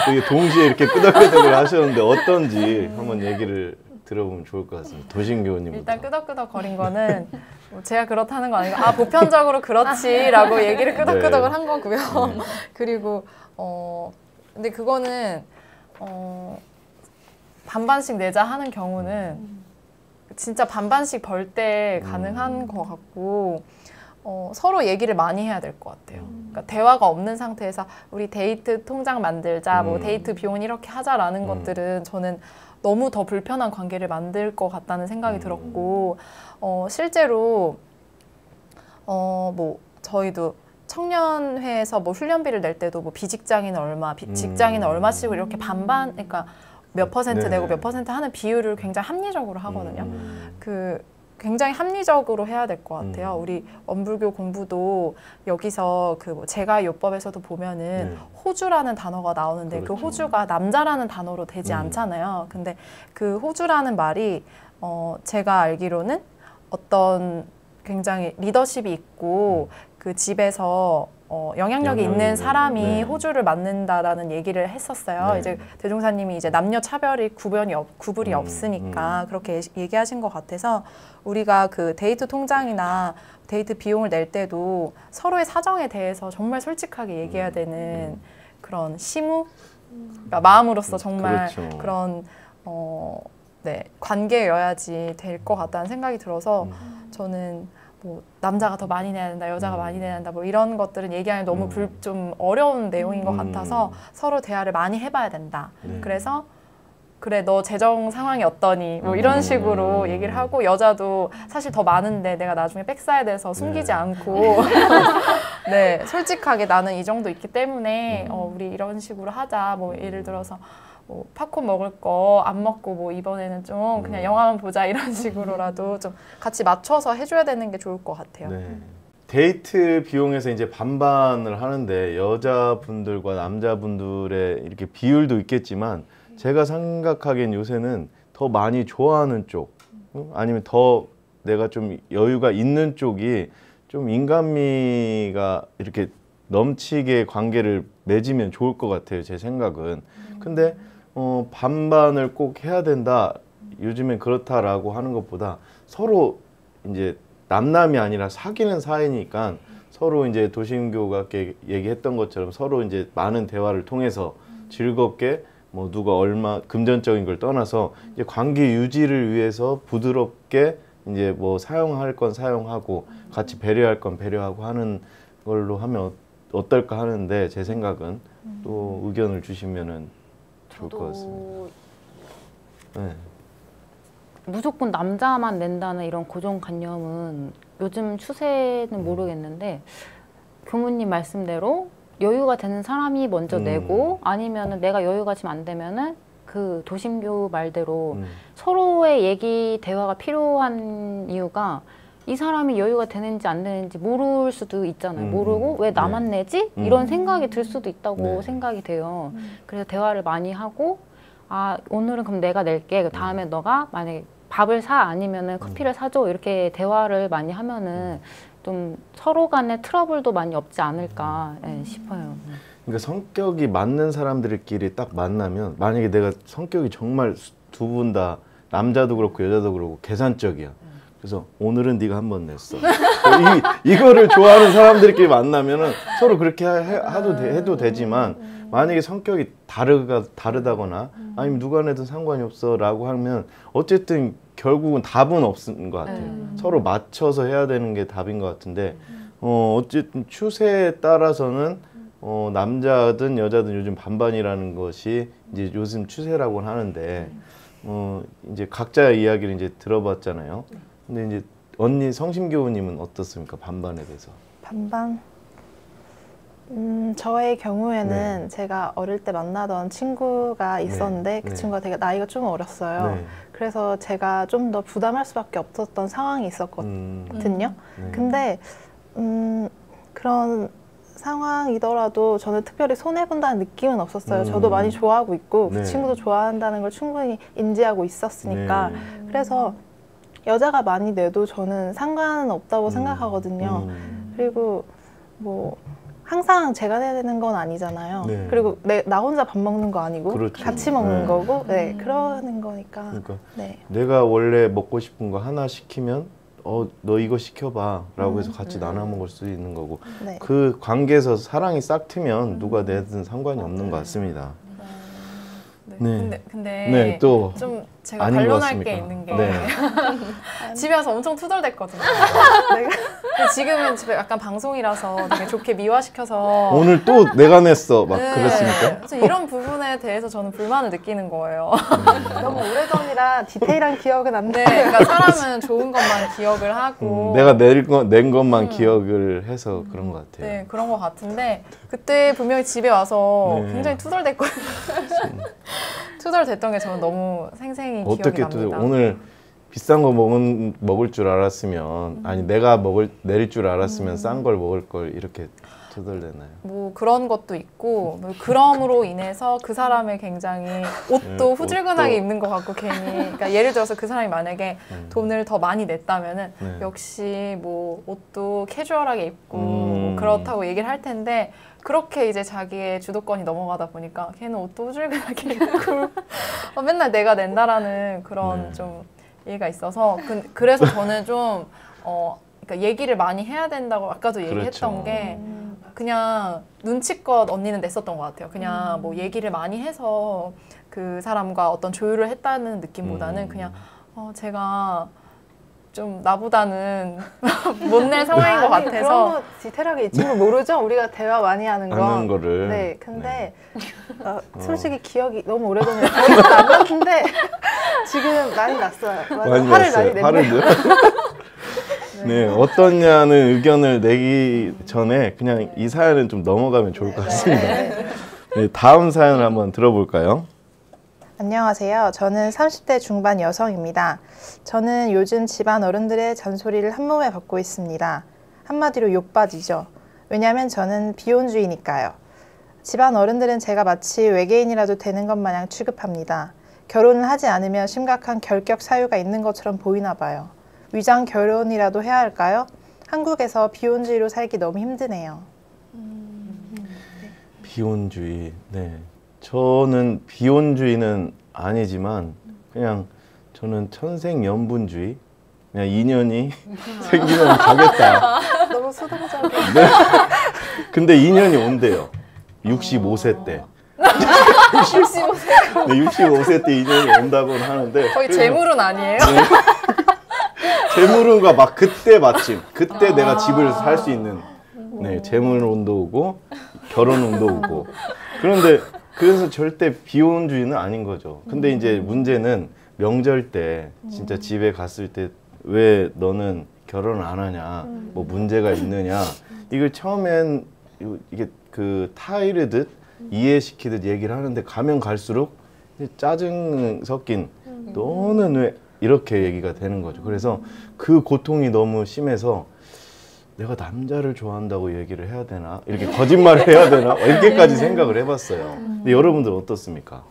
되게 동시에 이렇게 끄덕끄덕을 하셨는데 어떤지 한번 얘기를 들어보면 좋을 것 같습니다. 도신 교우님부터. 일단 끄덕끄덕 거린 거는 제가 그렇다는 거 아니고 보편적으로 그렇지라고 얘기를 끄덕끄덕을 한 거고요. 그리고 근데 그거는 반반씩 내자 하는 경우는 진짜 반반씩 벌 때 가능한 것 같고 서로 얘기를 많이 해야 될 것 같아요. 그러니까 대화가 없는 상태에서 우리 데이트 통장 만들자, 뭐 데이트 비용은 이렇게 하자라는 것들은 저는 너무 더 불편한 관계를 만들 것 같다는 생각이 들었고 실제로 뭐 저희도 청년회에서 뭐 훈련비를 낼 때도 뭐 비직장인은 얼마, 직장인은 얼마씩 이렇게 반반, 그러니까 몇 퍼센트 내고 몇 퍼센트 하는 비율을 굉장히 합리적으로 하거든요. 굉장히 합리적으로 해야 될 것 같아요. 우리 원불교 공부도 여기서 그 뭐 제가요법에서도 보면은 호주라는 단어가 나오는데 그 호주가 남자라는 단어로 되지 않잖아요. 근데 그 호주라는 말이 제가 알기로는 어떤 굉장히 리더십이 있고 그 집에서 영향력이 있는 사람이 호주를 맡는다라는 얘기를 했었어요. 이제 대종사님이 이제 남녀 차별이 구분이 없으니까 그렇게 얘기하신 것 같아서 우리가 그 데이트 통장이나 데이트 비용을 낼 때도 서로의 사정에 대해서 정말 솔직하게 얘기해야 되는 그런 시무, 그러니까 마음으로서 정말 그렇죠. 그런 관계여야지 될 것 같다는 생각이 들어서 저는 뭐 남자가 더 많이 내야 된다, 여자가 많이 내야 된다, 뭐 이런 것들은 얘기하기 너무 좀 어려운 내용인 것 같아서 서로 대화를 많이 해봐야 된다. 그래서 그래 너 재정 상황이 어떠니 뭐 이런 식으로 얘기를 하고 여자도 사실 더 많은데 내가 나중에 백사이드에서 숨기지 네. 않고 네 솔직하게 나는 이 정도 있기 때문에 우리 이런 식으로 하자 뭐 예를 들어서 뭐 팝콘 먹을 거 안 먹고 뭐 이번에는 좀 그냥 영화만 보자 이런 식으로라도 좀 같이 맞춰서 해줘야 되는 게 좋을 것 같아요. 네. 데이트 비용에서 이제 반반을 하는데 여자분들과 남자분들의 이렇게 비율도 있겠지만 제가 생각하기엔 요새는 더 많이 좋아하는 쪽 아니면 더 내가 좀 여유가 있는 쪽이 좀 인간미가 이렇게 넘치게 관계를 맺으면 좋을 것 같아요. 제 생각은. 근데 반반을 꼭 해야 된다. 요즘엔 그렇다라고 하는 것보다 서로 이제 남남이 아니라 사귀는 사이니까 서로 이제 도심교가 얘기했던 것처럼 서로 이제 많은 대화를 통해서 즐겁게 뭐 누가 얼마 금전적인 걸 떠나서 이제 관계 유지를 위해서 부드럽게 이제 뭐 사용할 건 사용하고 같이 배려할 건 배려하고 하는 걸로 하면 어떨까 하는데 제 생각은 또 의견을 주시면은 좋을 것 같습니다. 네. 무조건 남자만 낸다는 이런 고정관념은 요즘 추세는 모르겠는데 교무님 말씀대로 여유가 되는 사람이 먼저 내고 아니면은 내가 여유가 지금 안 되면은 그 도심교 말대로 서로의 얘기 대화가 필요한 이유가 이 사람이 여유가 되는지 안 되는지 모를 수도 있잖아요. 모르고 왜 나만 내지? 이런 생각이 들 수도 있다고 생각이 돼요. 그래서 대화를 많이 하고 아 오늘은 그럼 내가 낼게. 다음에 너가 만약에 밥을 사 아니면은 커피를 사줘 이렇게 대화를 많이 하면은 좀 서로 간에 트러블도 많이 없지 않을까 싶어요. 그러니까 성격이 맞는 사람들끼리 딱 만나면 만약에 내가 성격이 정말 두 분 다 남자도 그렇고 여자도 그렇고 계산적이야. 그래서 오늘은 네가 한 번 냈어. 이거를 좋아하는 사람들끼리 만나면은 서로 그렇게 해도 되지만 만약에 성격이 다르다거나 아니면 누가 내든 상관이 없어라고 하면 어쨌든 결국은 답은 없는 것 같아요. 서로 맞춰서 해야 되는 게 답인 것 같은데 어쨌든 추세에 따라서는 남자든 여자든 요즘 반반이라는 것이 이제 요즘 추세라고는 하는데 이제 각자의 이야기를 이제 들어봤잖아요. 근데 이제 언니 성심교우님은 어떻습니까? 반반에 대해서. 반반? 저의 경우에는 제가 어릴 때 만나던 친구가 있었는데 그 친구가 되게 나이가 좀 어렸어요. 그래서 제가 좀 더 부담할 수밖에 없었던 상황이 있었거든요. 근데 그런 상황이더라도 저는 특별히 손해본다는 느낌은 없었어요. 저도 많이 좋아하고 있고 그 친구도 좋아한다는 걸 충분히 인지하고 있었으니까. 그래서 여자가 많이 내도 저는 상관은 없다고 생각하거든요. 그리고 뭐 항상 제가 내야 되는 건 아니잖아요. 그리고 나 혼자 밥 먹는 거 아니고 그렇죠. 같이 먹는 거고 그러는 거니까. 그러니까 내가 원래 먹고 싶은 거 하나 시키면 너 이거 시켜봐 라고 해서 같이 나눠 먹을 수 있는 거고 그 관계에서 사랑이 싹 트면 누가 내든 상관이 없는 것 같습니다. 근데 또 좀 제가 아닌 것 반론할 같습니까? 게 있는 게 집에 와서 엄청 투덜댔거든요. 근데 지금은 집에 약간 방송이라서 되게 좋게 미화시켜서 오늘 또 내가 냈어 막 그랬습니까? 그래서 이런 부분에 대해서 저는 불만을 느끼는 거예요. 너무 오래전이라 디테일한 기억은 안 나요. 그러니까 사람은 좋은 것만 기억을 하고 내가 낸 것만 기억을 해서 그런 것 같아요. 네, 그런 것 같은데 그때 분명히 집에 와서 굉장히 투덜댔거든요. 투덜댔던 게 저는 너무 생생히 기억이 어떻게 납니다. 오늘 비싼 거 먹을 줄 알았으면 아니 내가 내릴 줄 알았으면 싼 걸 먹을 걸 이렇게 투덜대나요? 뭐 그런 것도 있고 뭐 그럼으로 인해서 그 사람의 굉장히 옷도 후줄근하게 입는 것 같고 괜히 그러니까 예를 들어서 그 사람이 만약에 돈을 더 많이 냈다면은 역시 뭐 옷도 캐주얼하게 입고 뭐 그렇다고 얘기를 할 텐데 그렇게 이제 자기의 주도권이 넘어가다 보니까 걔는 옷도 후줄근하게 입고 맨날 내가 낸다라는 그런 좀 얘기가 있어서 그래서 저는 좀 그러니까 얘기를 많이 해야 된다고 아까도 얘기했던 게 그냥 눈치껏 언니는 냈었던 것 같아요. 그냥 뭐 얘기를 많이 해서 그 사람과 어떤 조율을 했다는 느낌보다는 그냥 제가 좀 나보다는 못 낼 상황인 것 아니, 같아서. 그런 거 디테일하게 이 친구 모르죠? 우리가 대화 많이 하는 거. 하는 거를. 네, 근데 솔직히 기억이 너무 오래전에 기억이 잘 안 나는데 지금 많이 났어요. 맞아, 많이 화를 났어요. 많이 화를 냈네요. 네, 어떠냐는 의견을 내기 전에 그냥 이 사연은 좀 넘어가면 좋을 것 같습니다. 네, 다음 사연을 한번 들어볼까요? 안녕하세요. 저는 30대 중반 여성입니다. 저는 요즘 집안 어른들의 잔소리를 한 몸에 받고 있습니다. 한마디로 욕받이죠. 왜냐하면 저는 비혼주의니까요. 집안 어른들은 제가 마치 외계인이라도 되는 것 마냥 취급합니다. 결혼을 하지 않으면 심각한 결격 사유가 있는 것처럼 보이나 봐요. 위장 결혼이라도 해야 할까요? 한국에서 비혼주의로 살기 너무 힘드네요. 비혼주의. 네. 저는 비혼주의는 아니지만 그냥 저는 천생연분주의. 그냥 인연이 생기면 가겠다. 너무 수동적이에요. 네. 근데 인연이 온대요. 65세 때. 65세. 네, 65세 때 인연이 온다고는 하는데 거의 재물은 아니에요? 재물운가 막 그때 마침 그때 내가 집을 살 수 있는 네, 재물운도 오고 결혼운도 오고 그런데 그래서 절대 비혼주의는 아닌 거죠. 근데 이제 문제는 명절 때 진짜 집에 갔을 때 왜 너는 결혼을 안 하냐 뭐 문제가 있느냐 이걸 처음엔 이게 그 타이르듯 이해시키듯 얘기를 하는데 가면 갈수록 짜증 섞인 너는 왜 이렇게 얘기가 되는 거죠. 그래서 그 고통이 너무 심해서 내가 남자를 좋아한다고 얘기를 해야 되나? 이렇게 거짓말을 해야 되나? 이렇게까지 생각을 해봤어요. 근데 여러분들 어떻습니까?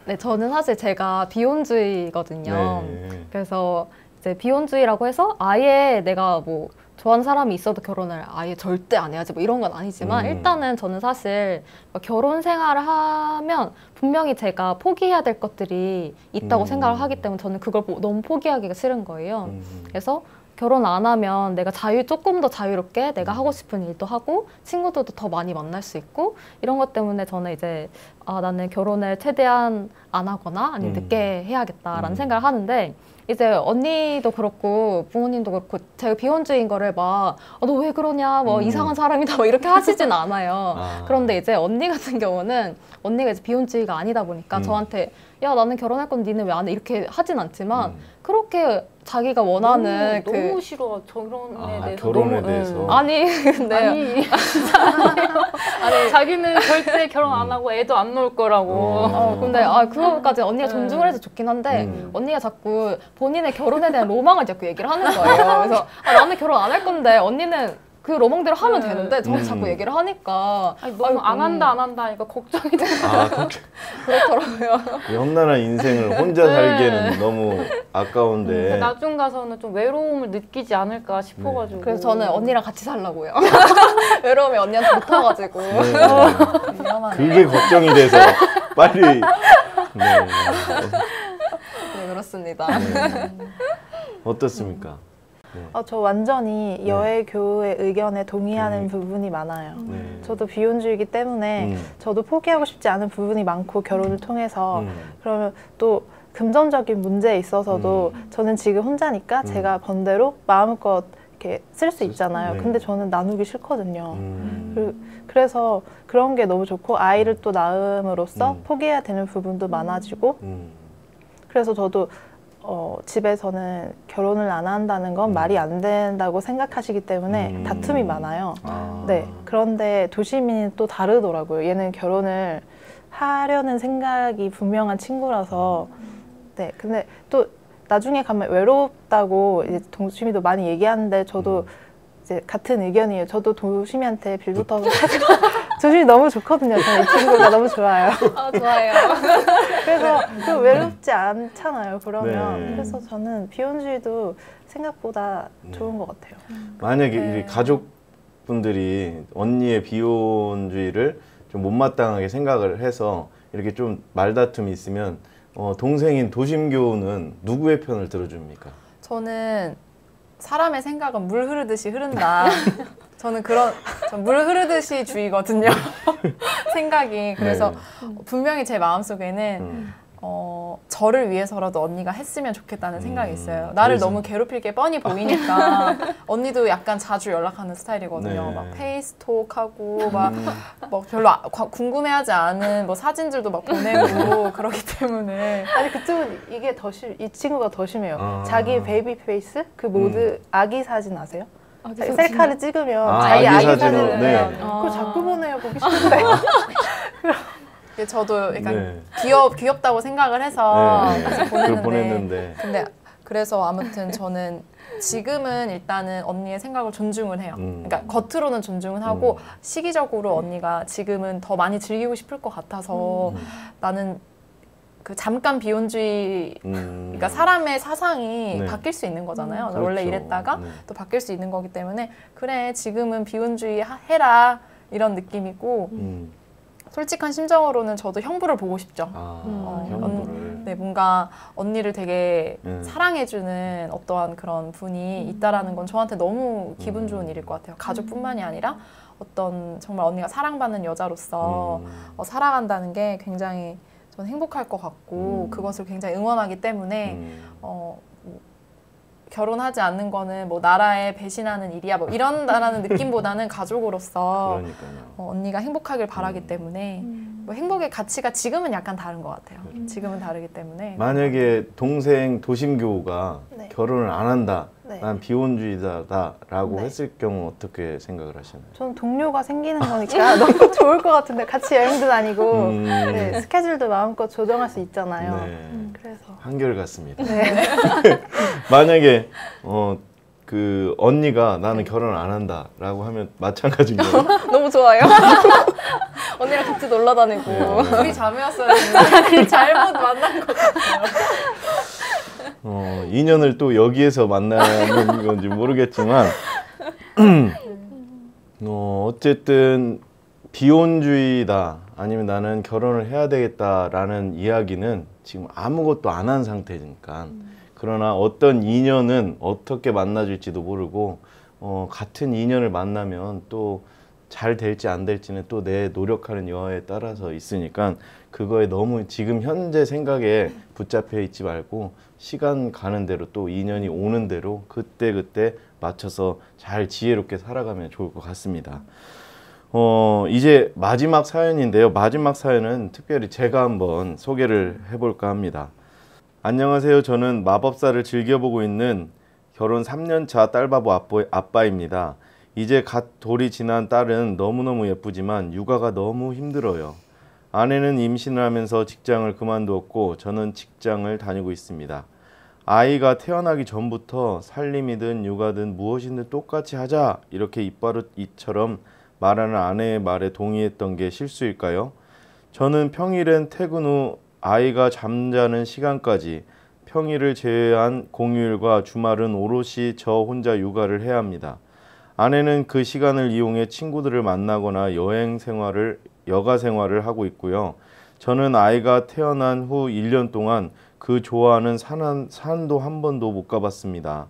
네, 저는 사실 제가 비혼주의거든요. 네. 그래서 이제 비혼주의라고 해서 아예 내가 뭐 좋아하는 사람이 있어도 결혼을 아예 절대 안 해야지 뭐 이런 건 아니지만 일단은 저는 사실 결혼 생활을 하면 분명히 제가 포기해야 될 것들이 있다고 생각을 하기 때문에 저는 그걸 너무 포기하기가 싫은 거예요. 그래서 결혼 안 하면 내가 조금 더 자유롭게 내가 하고 싶은 일도 하고 친구들도 더 많이 만날 수 있고 이런 것 때문에 저는 이제 나는 결혼을 최대한 안 하거나 아니면 늦게 해야겠다라는 생각을 하는데 이제 언니도 그렇고 부모님도 그렇고 제가 비혼주의인 거를 막 너 왜 그러냐 뭐 이상한 사람이다 뭐 이렇게 하시진 않아요. 그런데 이제 언니 같은 경우는 언니가 이제 비혼주의가 아니다 보니까 저한테 야 나는 결혼할 건데 니는 왜 안 해? 이렇게 하진 않지만 그렇게 자기가 원하는 너무 싫어. 결혼에 대해서 결혼에 너무, 대해서 아니 근데 아니 자기는 절대 결혼 안 하고 애도 안 놓을 거라고. 근데 그거까지 언니가 존중을 해서 좋긴 한데 언니가 자꾸 본인의 결혼에 대한 로망을 자꾸 얘기를 하는 거예요. 그래서 나는 결혼 안 할 건데 언니는 그 로망대로 하면 되는데 저는 자꾸 얘기를 하니까 아니, 너무 안 한다 하니까 걱정이 돼. 그렇더라고요. 이 험난한 인생을 혼자 살기에는 너무 아까운데 나중 가서는 좀 외로움을 느끼지 않을까 싶어가지고. 그래서 저는 언니랑 같이 살라고요. 외로움이 언니한테 붙어가지고. 위험하네. 그게 걱정이 돼서 빨리 네. 네, 그렇습니다. 네. 어떻습니까? 저 완전히 여애교의 의견에 동의하는 부분이 많아요. 네. 저도 비혼주의이기 때문에 저도 포기하고 싶지 않은 부분이 많고 결혼을 통해서 그러면 또 금전적인 문제에 있어서도 저는 지금 혼자니까 제가 번대로 마음껏 이렇게 쓸 수 있잖아요. 네. 근데 저는 나누기 싫거든요. 그래서 그런 게 너무 좋고 아이를 또 낳음으로써 포기해야 되는 부분도 많아지고 그래서 저도 집에서는 결혼을 안 한다는 건 말이 안 된다고 생각하시기 때문에 다툼이 많아요. 네. 그런데 도시민은 또 다르더라고요. 얘는 결혼을 하려는 생각이 분명한 친구라서 네. 근데 또 나중에 가면 외롭다고 이제 도시미도 많이 얘기하는데 저도 이제 같은 의견이에요. 저도 도시미한테 빌붙어서 도시미 너무 좋거든요. 저는 이 친구가 너무 좋아요. 좋아요. 그래서 그 외롭지 않잖아요. 그러면 네. 그래서 저는 비혼주의도 생각보다 좋은 것 같아요. 만약에 이 가족분들이 언니의 비혼주의를 좀 못마땅하게 생각을 해서 이렇게 좀 말다툼이 있으면 동생인 도심교는 누구의 편을 들어줍니까? 저는 사람의 생각은 물 흐르듯이 흐른다. 저는 물 흐르듯이 주의거든요. 생각이. 그래서 분명히 제 마음속에는 저를 위해서라도 언니가 했으면 좋겠다는 생각이 있어요. 나를 그래서. 너무 괴롭힐 게 뻔히 보이니까 언니도 약간 자주 연락하는 스타일이거든요. 네. 막 페이스톡하고 막 별로 궁금해하지 않은 뭐 사진들도 막 보내고 그러기 때문에 아니 그쪽은 이게 이 친구가 더 심해요. 아. 자기 베이비 페이스 그 모드 아기 사진 아세요? 아기 자기 사진. 셀카를 찍으면 아, 자기 아기 아기 사진으로, 사진을 네. 그걸 자꾸 보내요. 보기 싫은데. 이게 저도 약간 네. 귀엽다고 생각을 해서 네. 같이 그걸 보냈는데 보냈는데. 근데 그래서 아무튼 저는 지금은 일단은 언니의 생각을 존중을 해요. 그러니까 겉으로는 존중은 하고 시기적으로 언니가 지금은 더 많이 즐기고 싶을 것 같아서 나는 그 잠깐 비혼주의 그러니까 사람의 사상이 네. 바뀔 수 있는 거잖아요. 그렇죠. 원래 이랬다가 네. 또 바뀔 수 있는 거기 때문에 그래 지금은 비혼주의 해라 이런 느낌이고 솔직한 심정으로는 저도 형부를 보고 싶죠. 형부를. 네, 뭔가 언니를 되게 네. 사랑해주는 어떠한 그런 분이 있다라는 건 저한테 너무 기분 좋은 일일 것 같아요. 가족뿐만이 아니라 어떤 정말 언니가 사랑받는 여자로서 살아간다는 게 굉장히 저는 행복할 것 같고 그것을 굉장히 응원하기 때문에 결혼하지 않는 거는 뭐 나라에 배신하는 일이야 뭐 이런다라는 느낌보다는 가족으로서 언니가 행복하길 바라기 때문에 뭐 행복의 가치가 지금은 약간 다른 것 같아요. 지금은 다르기 때문에 만약에 동생 도심교우가 네. 결혼을 안 한다, 네. 난 비혼주의자다라고 네. 했을 경우 어떻게 생각을 하시나요? 저는 동료가 생기는 거니까 너무 좋을 것 같은데 같이 여행도 다니고 네, 스케줄도 마음껏 조정할 수 있잖아요. 네. 그래서 한결같습니다. 네. 만약에 그 언니가 나는 결혼 안 한다라고 하면 마찬가지인 거예요. 너무 좋아요. 언니랑 같이 놀러 다니고. 네. 우리 자매였어요. 근데 잘못 만난 것 같아요. 인연을 또 여기에서 만나는 건지 모르겠지만 어쨌든 비혼주의다 아니면 나는 결혼을 해야 되겠다라는 이야기는 지금 아무것도 안 한 상태니까 그러나 어떤 인연은 어떻게 만나줄지도 모르고 같은 인연을 만나면 또 잘 될지 안 될지는 또 내 노력하는 여하에 따라서 있으니까 그거에 너무 지금 현재 생각에 붙잡혀 있지 말고 시간 가는 대로 또 인연이 오는 대로 그때 맞춰서 잘 지혜롭게 살아가면 좋을 것 같습니다. 이제 마지막 사연인데요. 마지막 사연은 특별히 제가 한번 소개를 해볼까 합니다. 안녕하세요. 저는 마법사를 즐겨보고 있는 결혼 3년차 딸바보 아빠입니다. 이제 갓 돌이 지난 딸은 너무너무 예쁘지만 육아가 너무 힘들어요. 아내는 임신을 하면서 직장을 그만두었고 저는 직장을 다니고 있습니다. 아이가 태어나기 전부터 살림이든 육아든 무엇이든 똑같이 하자 이렇게 입버릇이처럼 말하는 아내의 말에 동의했던 게 실수일까요? 저는 평일엔 퇴근 후 아이가 잠자는 시간까지 평일을 제외한 공휴일과 주말은 오롯이 저 혼자 육아를 해야 합니다. 아내는 그 시간을 이용해 친구들을 만나거나 여가 생활을 하고 있고요. 저는 아이가 태어난 후 1년 동안 그 좋아하는 산도 한 번도 못 가봤습니다.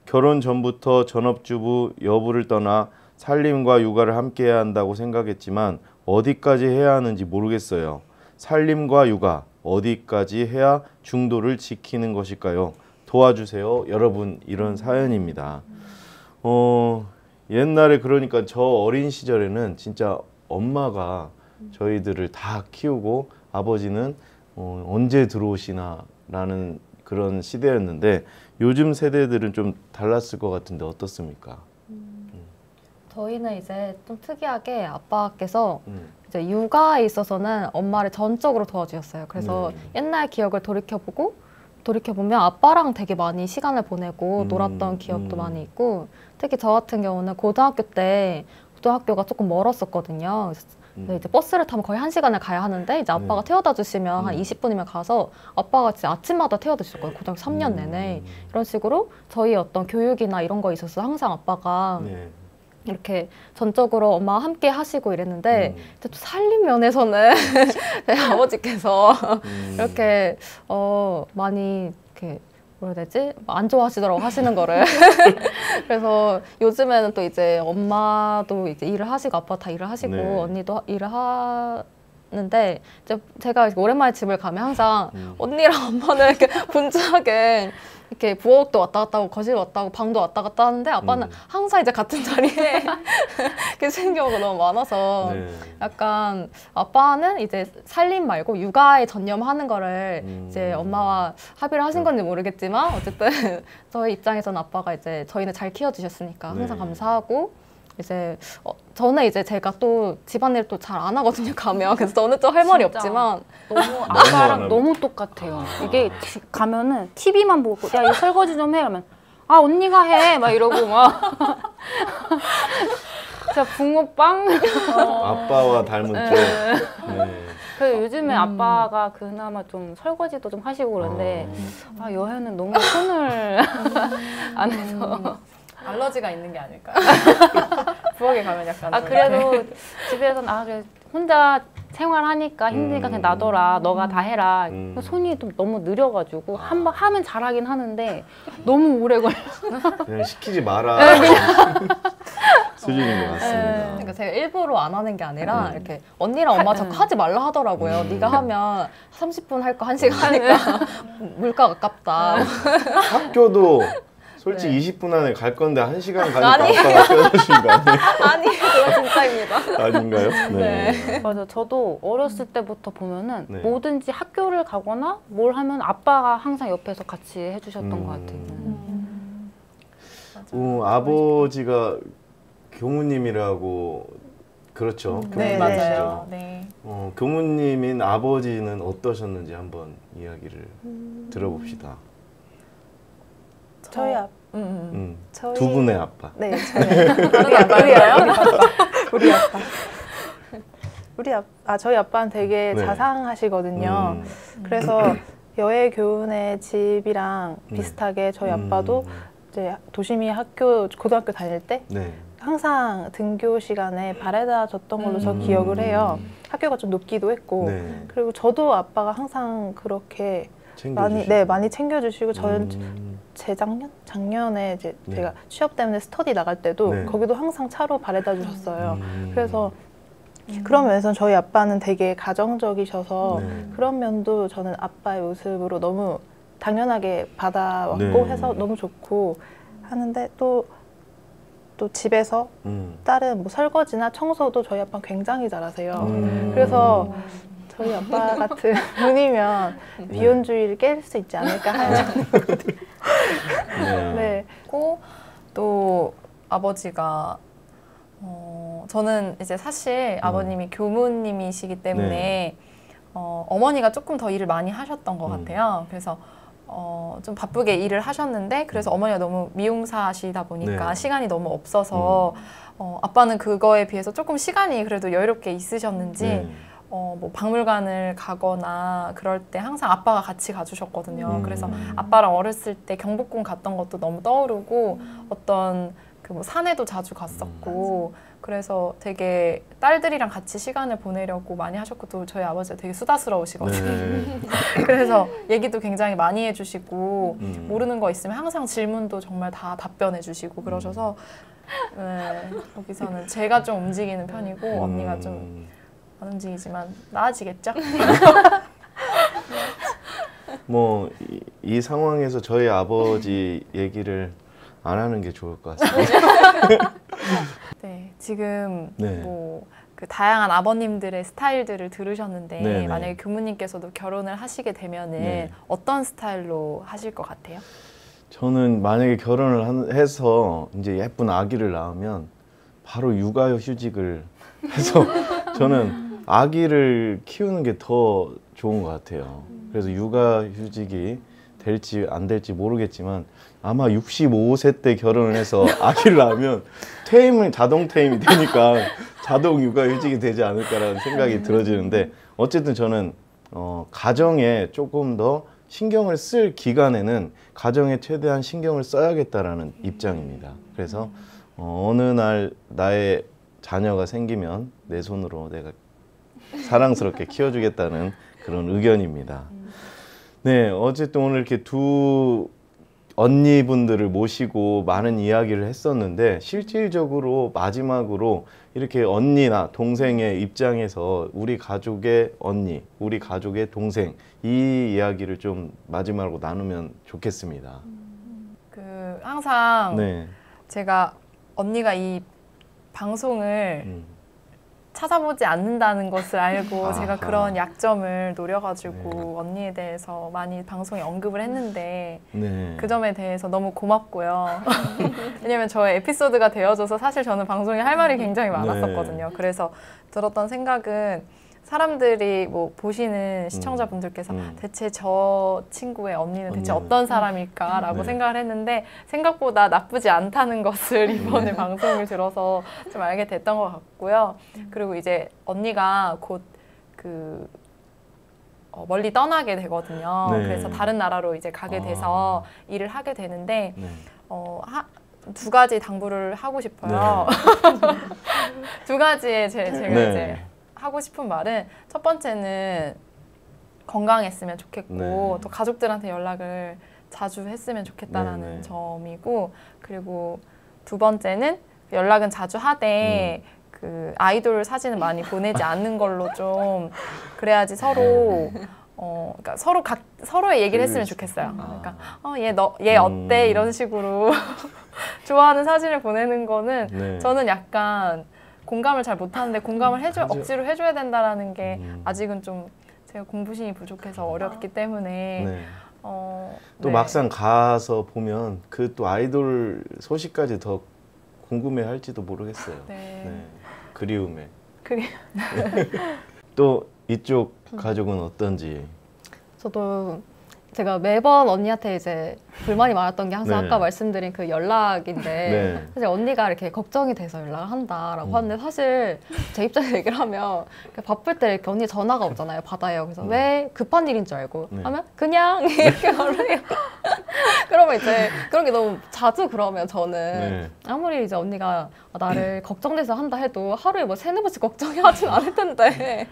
결혼 전부터 전업주부 여부를 떠나 살림과 육아를 함께 해야 한다고 생각했지만 어디까지 해야 하는지 모르겠어요. 살림과 육아 어디까지 해야 중도를 지키는 것일까요? 도와주세요. 여러분 이런 사연입니다. 옛날에 그러니까 저 어린 시절에는 진짜 엄마가 저희들을 다 키우고 아버지는 언제 들어오시나 라는 그런 시대였는데 요즘 세대들은 좀 달랐을 것 같은데 어떻습니까? 저희는 이제 좀 특이하게 아빠께서 이제 육아에 있어서는 엄마를 전적으로 도와주셨어요. 그래서 옛날 기억을 돌이켜보면 아빠랑 되게 많이 시간을 보내고 놀았던 기억도 많이 있고 특히 저 같은 경우는 고등학교가 조금 멀었었거든요. 그래서 이제 버스를 타면 거의 1시간을 가야 하는데 이제 아빠가 태워다 주시면 한 20분이면 가서 아빠가 진짜 아침마다 태워다 주실 거예요. 고등학교 3년 내내. 이런 식으로 저희 어떤 교육이나 이런 거 있어서 항상 아빠가 이렇게 전적으로 엄마와 함께 하시고 이랬는데 또 살림 면에서는 저희 아버지께서 이렇게 많이 이렇게 뭐라 해야 되지? 안 좋아하시더라고 하시는 거를. 그래서 요즘에는 또 이제 엄마도 이제 일을 하시고 아빠 다 일을 하시고 언니도 일을 했는데 이제 제가 오랜만에 집을 가면 항상 언니랑 엄마는 이렇게 분주하게 이렇게 부엌도 왔다 갔다 하고 거실 왔다 하고 방도 왔다 갔다 하는데 아빠는 항상 이제 같은 자리에 계시는 경우가 너무 많아서 네. 약간 아빠는 이제 살림 말고 육아에 전념하는 거를 이제 엄마와 합의를 하신 건지 모르겠지만 어쨌든 저희 입장에서는 아빠가 이제 저희는 잘 키워주셨으니까 항상 네. 감사하고 이제 저는 이제 제가 또 집안일 또 잘 안 하거든요 가면. 그래서 저는 좀 할 말이 진짜. 없지만 너무 안 아빠랑 하나 너무 똑같아요. 이게 가면은 TV만 보고 야 이거 설거지 좀 해. 그러면 아 언니가 해. 막 이러고 막 진짜 붕어빵. 아빠와 닮은 쪽. 네. 그 요즘에 아빠가 그나마 좀 설거지도 좀 하시고 그런데 아 여해는 너무 손을 안 해서. 알러지가 있는 게 아닐까. 부엌에 가면 약간 아 좀 그래도 집에서는 아 그래 혼자 생활하니까 힘드니까 그냥 놔둬라. 너가 다 해라. 손이 좀 너무 느려가지고 한 번 하면 잘하긴 하는데 너무 오래 걸려. 그냥 시키지 마라 수준인 것 같습니다. 그러니까 제가 일부러 안 하는 게 아니라 이렇게 언니랑 엄마 자꾸 하지 말라 하더라고요. 네가 하면 30분 할 거 1시간 하니까 물가 아깝다. 학교도 솔직히 20분 안에 갈 건데 1시간 가니까 아니에요. 아빠가 껴주신 거 아니에요? 아니 그거 진짜입니다. 아닌가요? 네. 맞아. 저도 어렸을 때부터 보면은 네. 뭐든지 학교를 가거나 뭘 하면 아빠가 항상 옆에서 같이 해주셨던 것 같아요. 아버지가 교무님이라고 그렇죠. 네, 교무님이시죠. 맞아요. 네. 교무님인 아버지는 어떠셨는지 한번 이야기를 들어봅시다. 저희 저희 두 분의 아빠. 네, 우리 아빠요. 저희 아빠는 되게 네. 자상하시거든요. 그래서 여의 교훈의 집이랑 네. 비슷하게 저희 아빠도 이제 도심이 고등학교 다닐 때 네. 항상 등교 시간에 바래다 줬던 걸로 저 기억을 해요. 학교가 좀 높기도 했고. 네. 그리고 저도 아빠가 항상 그렇게 챙겨주시고. 많이 챙겨주시고 저는 작년에 이제 네. 제가 취업 때문에 스터디 나갈 때도 네. 거기도 항상 차로 바래다 주셨어요. 그래서 그런 면에서는 저희 아빠는 되게 가정적이셔서 네. 그런 면도 저는 아빠의 모습으로 너무 당연하게 받아왔고 네. 해서 너무 좋고 하는데 또 집에서 다른 뭐 설거지나 청소도 저희 아빠는 굉장히 잘하세요. 그래서 저희 아빠 같은 분이면 비혼주의를 깰 수 있지 않을까 하는 네. 또 아버지가 저는 이제 사실 아버님이 교무님이시기 때문에 네. 어머니가 조금 더 일을 많이 하셨던 것 같아요. 그래서 좀 바쁘게 일을 하셨는데 그래서 어머니가 너무 미용사시다 보니까 네. 시간이 너무 없어서 아빠는 그거에 비해서 조금 시간이 그래도 여유롭게 있으셨는지 네. 뭐 박물관을 가거나 그럴 때 항상 아빠가 같이 가주셨거든요. 그래서 아빠랑 어렸을 때 경복궁 갔던 것도 너무 떠오르고 어떤 그 뭐 산에도 자주 갔었고 그래서 되게 딸들이랑 같이 시간을 보내려고 많이 하셨고 또 저희 아버지가 되게 수다스러우시거든요. 네. 그래서 얘기도 굉장히 많이 해주시고 음. 모르는 거 있으면 항상 질문도 정말 다 답변해 주시고 그러셔서 네, 여기서는 제가 좀 움직이는 편이고 언니가 좀 안 움직이지만 나아지겠죠? 뭐 이 상황에서 저희 아버지 얘기를 안 하는 게 좋을 것 같습니다. 네, 지금 네. 뭐 그 다양한 아버님들의 스타일들을 들으셨는데 네네. 만약에 교무님께서도 결혼을 하시게 되면은 네. 어떤 스타일로 하실 것 같아요? 저는 만약에 결혼을 해서 이제 예쁜 아기를 낳으면 바로 육아휴직을 해서 저는 아기를 키우는 게 더 좋은 것 같아요. 그래서 육아휴직이 될지 안 될지 모르겠지만 아마 65세 때 결혼을 해서 아기를 낳으면 자동 퇴임이 되니까 자동 육아휴직이 되지 않을까라는 생각이 들어지는데 어쨌든 저는 가정에 조금 더 신경을 쓸 기간에는 가정에 최대한 신경을 써야겠다라는 입장입니다. 그래서 어느 날 나의 자녀가 생기면 내 손으로 내가 사랑스럽게 키워주겠다는 그런 의견입니다. 네, 어쨌든 오늘 이렇게 두 언니분들을 모시고 많은 이야기를 했었는데 실질적으로 마지막으로 이렇게 언니나 동생의 입장에서 우리 가족의 언니, 우리 가족의 동생 이 이야기를 좀 마지막으로 나누면 좋겠습니다. 그 항상 네. 제가 언니가 이 방송을 찾아보지 않는다는 것을 알고 제가 그런 약점을 노려가지고 언니에 대해서 많이 방송에 언급을 했는데 그 점에 대해서 너무 고맙고요. 왜냐면 저의 에피소드가 되어줘서 사실 저는 방송에 할 말이 굉장히 많았었거든요. 그래서 들었던 생각은 사람들이 뭐 보시는 시청자분들께서 대체 저 친구의 언니는 대체 어떤 사람일까라고 생각을 했는데 생각보다 나쁘지 않다는 것을 이번에 방송을 들어서 좀 알게 됐던 것 같고요. 그리고 이제 언니가 곧 그 멀리 떠나게 되거든요. 그래서 다른 나라로 이제 가게 돼서 일을 하게 되는데 두 가지 당부를 하고 싶어요. 두 가지의 제가 이제 하고 싶은 말은 첫 번째는 건강했으면 좋겠고 또 가족들한테 연락을 자주 했으면 좋겠다라는 점이고 그리고 두 번째는 연락은 자주 하되 그 아이돌 사진을 많이 보내지 않는 걸로 좀 그래야지 서로 그러니까 서로의 얘기를 했으면 좋겠어요. 그러니까 얘 어때 이런 식으로 좋아하는 사진을 보내는 거는 저는 약간 공감을 잘 못하는데 공감을 억지로 해줘야 된다라는 게 아직은 좀 제가 공부심이 부족해서 어렵기 때문에 또 막상 가서 보면 그 또 아이돌 소식까지 더 궁금해할지도 모르겠어요. 그리움에. 또 이쪽 가족은 어떤지? 저도 제가 매번 언니한테 이제 불만이 많았던 게 항상 아까 말씀드린 그 연락인데 사실 언니가 이렇게 걱정이 돼서 연락을 한다라고 하는데 사실 제 입장에서 얘기를 하면 바쁠 때 이렇게 언니 전화가 오잖아요. 받아요. 그래서 왜 급한 일인 줄 알고 하면 그냥 이렇게 말을 해요. 그러면 이제 그런 게 너무 자주 그러면 저는 아무리 이제 언니가 나를 걱정돼서 한다 해도 하루에 뭐 3-4번씩 걱정하진 않을 텐데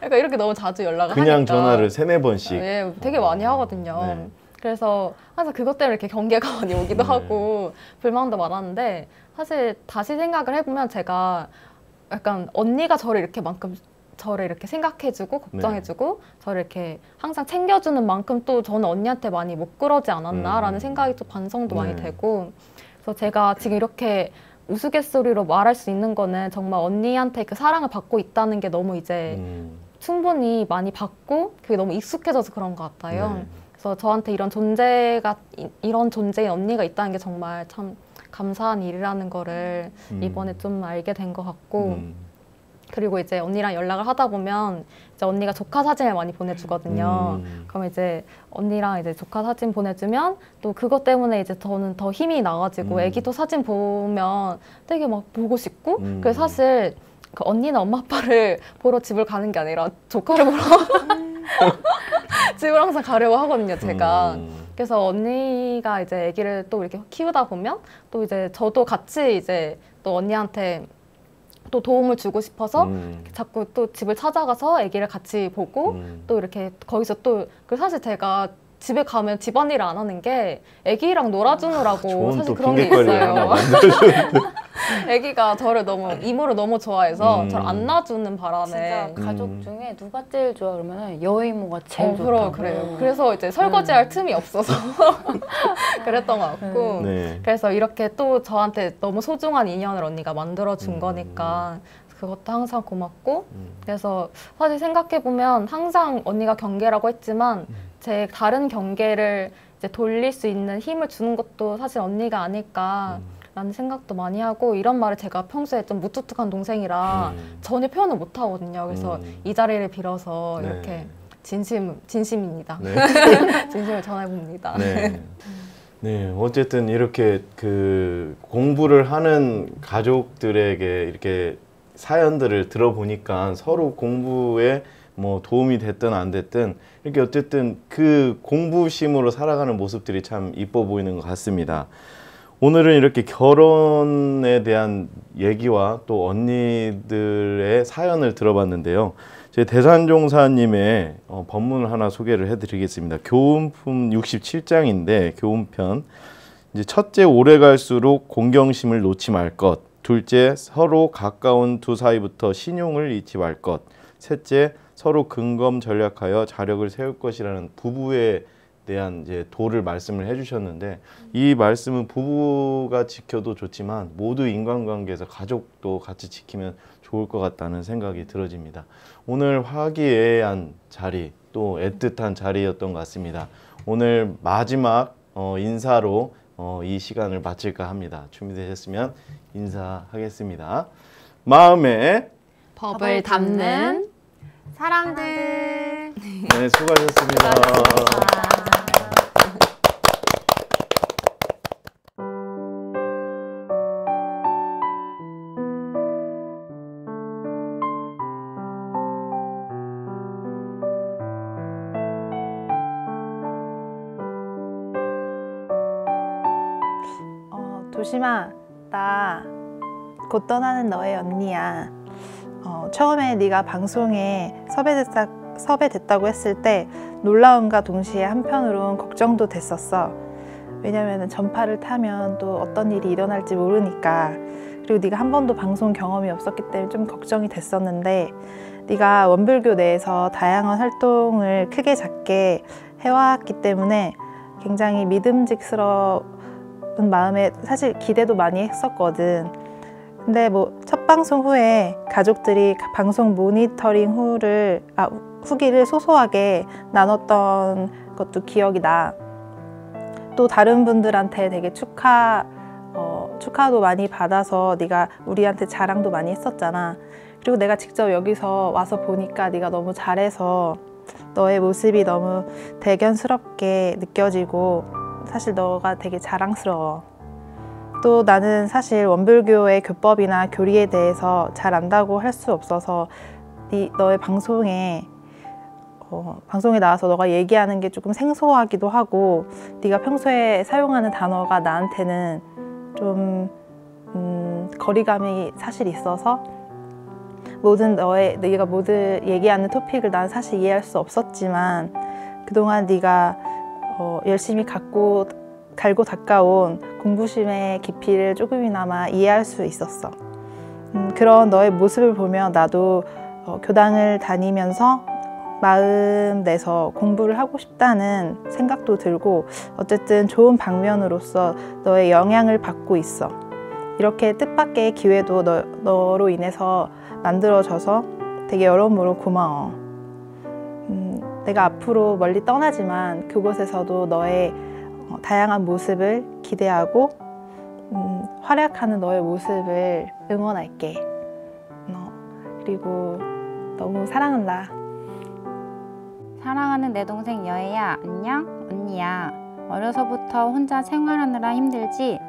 약간 이렇게 너무 자주 연락을 그냥 하니까 전화를 3-4번씩 되게 많이 하거든요. 그래서 항상 그것 때문에 이렇게 경계가 많이 오기도 하고 불만도 많았는데 사실 다시 생각을 해보면 제가 약간 언니가 저를 이렇게 생각해주고 걱정해주고 저를 이렇게 항상 챙겨주는 만큼 또 저는 언니한테 많이 못 그러지 않았나라는 생각이 또 반성도 많이 되고 그래서 제가 지금 이렇게 우스갯소리로 말할 수 있는 거는 정말 언니한테 그 사랑을 받고 있다는 게 너무 이제 충분히 많이 받고 그게 너무 익숙해져서 그런 것 같아요. 그래서 저한테 이런 존재인 언니가 있다는 게 정말 참 감사한 일이라는 거를 이번에 좀 알게 된 것 같고 그리고 이제 언니랑 연락을 하다 보면 이제 언니가 조카 사진을 많이 보내주거든요. 그럼 이제 언니랑 이제 조카 사진 보내주면 또 그것 때문에 이제 저는 더 힘이 나가지고 애기도 사진 보면 되게 막 보고 싶고 그래서 사실 그 언니나 엄마 아빠를 보러 집을 가는 게 아니라 조카를 보러 집을 항상 가려고 하거든요, 제가. 그래서 언니가 이제 아기를 또 이렇게 키우다 보면 또 이제 저도 같이 이제 또 언니한테 또 도움을 주고 싶어서 자꾸 또 집을 찾아가서 아기를 같이 보고 또 이렇게 거기서 또 그 사실 제가 집에 가면 집안일을 안 하는 게 아기랑 놀아주느라고 사실 그런 게 있어요. 아기가 저를 이모를 너무 좋아해서 저를 안 놔주는 바람에 진짜 가족 중에 누가 제일 좋아 그러면 여이모가 제일 좋다고 그래요. 그래서 이제 설거지할 틈이 없어서 그랬던 것 같고 그래서 이렇게 또 저한테 너무 소중한 인연을 언니가 만들어준 거니까 그것도 항상 고맙고 그래서 사실 생각해보면 항상 언니가 경계라고 했지만 제 다른 경계를 이제 돌릴 수 있는 힘을 주는 것도 사실 언니가 아닐까 라는 생각도 많이 하고 이런 말을 제가 평소에 좀 무뚝뚝한 동생이라 전혀 표현을 못 하거든요. 그래서 이 자리를 빌어서 이렇게 진심입니다. 진심을 전해봅니다. 네, 어쨌든 이렇게 그 공부를 하는 가족들에게 이렇게 사연들을 들어보니까 서로 공부에 뭐 도움이 됐든 안 됐든 이렇게 어쨌든 그 공부심으로 살아가는 모습들이 참 이뻐 보이는 것 같습니다. 오늘은 이렇게 결혼에 대한 얘기와 또 언니들의 사연을 들어봤는데요. 제 대산종사님의 법문을 하나 소개를 해드리겠습니다. 교훈품 67장인데 교훈편. 이제 첫째, 오래 갈수록 공경심을 놓지 말 것. 둘째, 서로 가까운 두 사이부터 신용을 잊지 말 것. 셋째, 서로 근검 전략하여 자력을 세울 것이라는 부부에 대한 이제 도를 말씀을 해주셨는데, 이 말씀은 부부가 지켜도 좋지만 모두 인간관계에서 가족도 같이 지키면 좋을 것 같다는 생각이 들어집니다. 오늘 화기애애한 자리, 또 애틋한 자리였던 것 같습니다. 오늘 마지막 인사로 이 시간을 마칠까 합니다. 준비되셨으면 인사하겠습니다. 마음에 법을 담는 사람들. 네, 수고하셨습니다. 도심아, 나 곧 떠나는 너의 언니야. 처음에 네가 방송에 섭외됐다고 했을 때 놀라움과 동시에 한편으론 걱정도 됐었어. 왜냐면 전파를 타면 또 어떤 일이 일어날지 모르니까. 그리고 네가 한 번도 방송 경험이 없었기 때문에 좀 걱정이 됐었는데, 네가 원불교 내에서 다양한 활동을 크게 작게 해왔기 때문에 굉장히 믿음직스러운 마음에 사실 기대도 많이 했었거든. 근데 뭐 첫 방송 후에 가족들이 방송 모니터링 후기를 소소하게 나눴던 것도 기억이 나. 또 다른 분들한테 되게 축하도 많이 받아서 네가 우리한테 자랑도 많이 했었잖아. 그리고 내가 직접 여기서 와서 보니까 네가 너무 잘해서 너의 모습이 너무 대견스럽게 느껴지고 사실 너가 되게 자랑스러워. 또 나는 사실 원불교의 교법이나 교리에 대해서 잘 안다고 할 수 없어서 너의 방송에 나와서 너가 얘기하는 게 조금 생소하기도 하고, 네가 평소에 사용하는 단어가 나한테는 좀 거리감이 사실 있어서 네가 모든 얘기하는 토픽을 난 사실 이해할 수 없었지만, 그동안 네가 열심히 갈고 닦아온 공부심의 깊이를 조금이나마 이해할 수 있었어. 그런 너의 모습을 보면 나도 교당을 다니면서 마음 내서 공부를 하고 싶다는 생각도 들고, 어쨌든 좋은 방면으로서 너의 영향을 받고 있어. 이렇게 뜻밖의 기회도 너로 인해서 만들어져서 되게 여러모로 고마워. 내가 앞으로 멀리 떠나지만 그곳에서도 너의 다양한 모습을 기대하고 활약하는 너의 모습을 응원할게. 그리고 너무 사랑한다. 사랑하는 내 동생 여애야, 안녕? 언니야. 어려서부터 혼자 생활하느라 힘들지?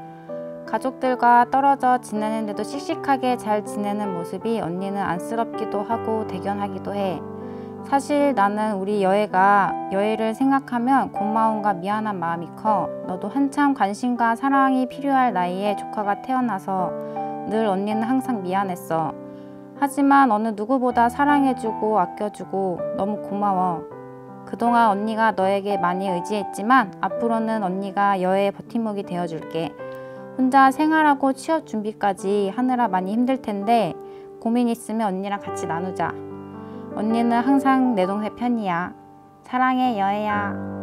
가족들과 떨어져 지내는데도 씩씩하게 잘 지내는 모습이 언니는 안쓰럽기도 하고 대견하기도 해. 사실 나는 우리 여애를 생각하면 고마움과 미안한 마음이 커. 너도 한참 관심과 사랑이 필요할 나이에 조카가 태어나서 늘 언니는 항상 미안했어. 하지만 어느 누구보다 사랑해주고 아껴주고 너무 고마워. 그동안 언니가 너에게 많이 의지했지만 앞으로는 언니가 여애의 버팀목이 되어줄게. 혼자 생활하고 취업 준비까지 하느라 많이 힘들 텐데 고민 있으면 언니랑 같이 나누자. 언니는 항상 내 동생 편이야. 사랑해, 여애야.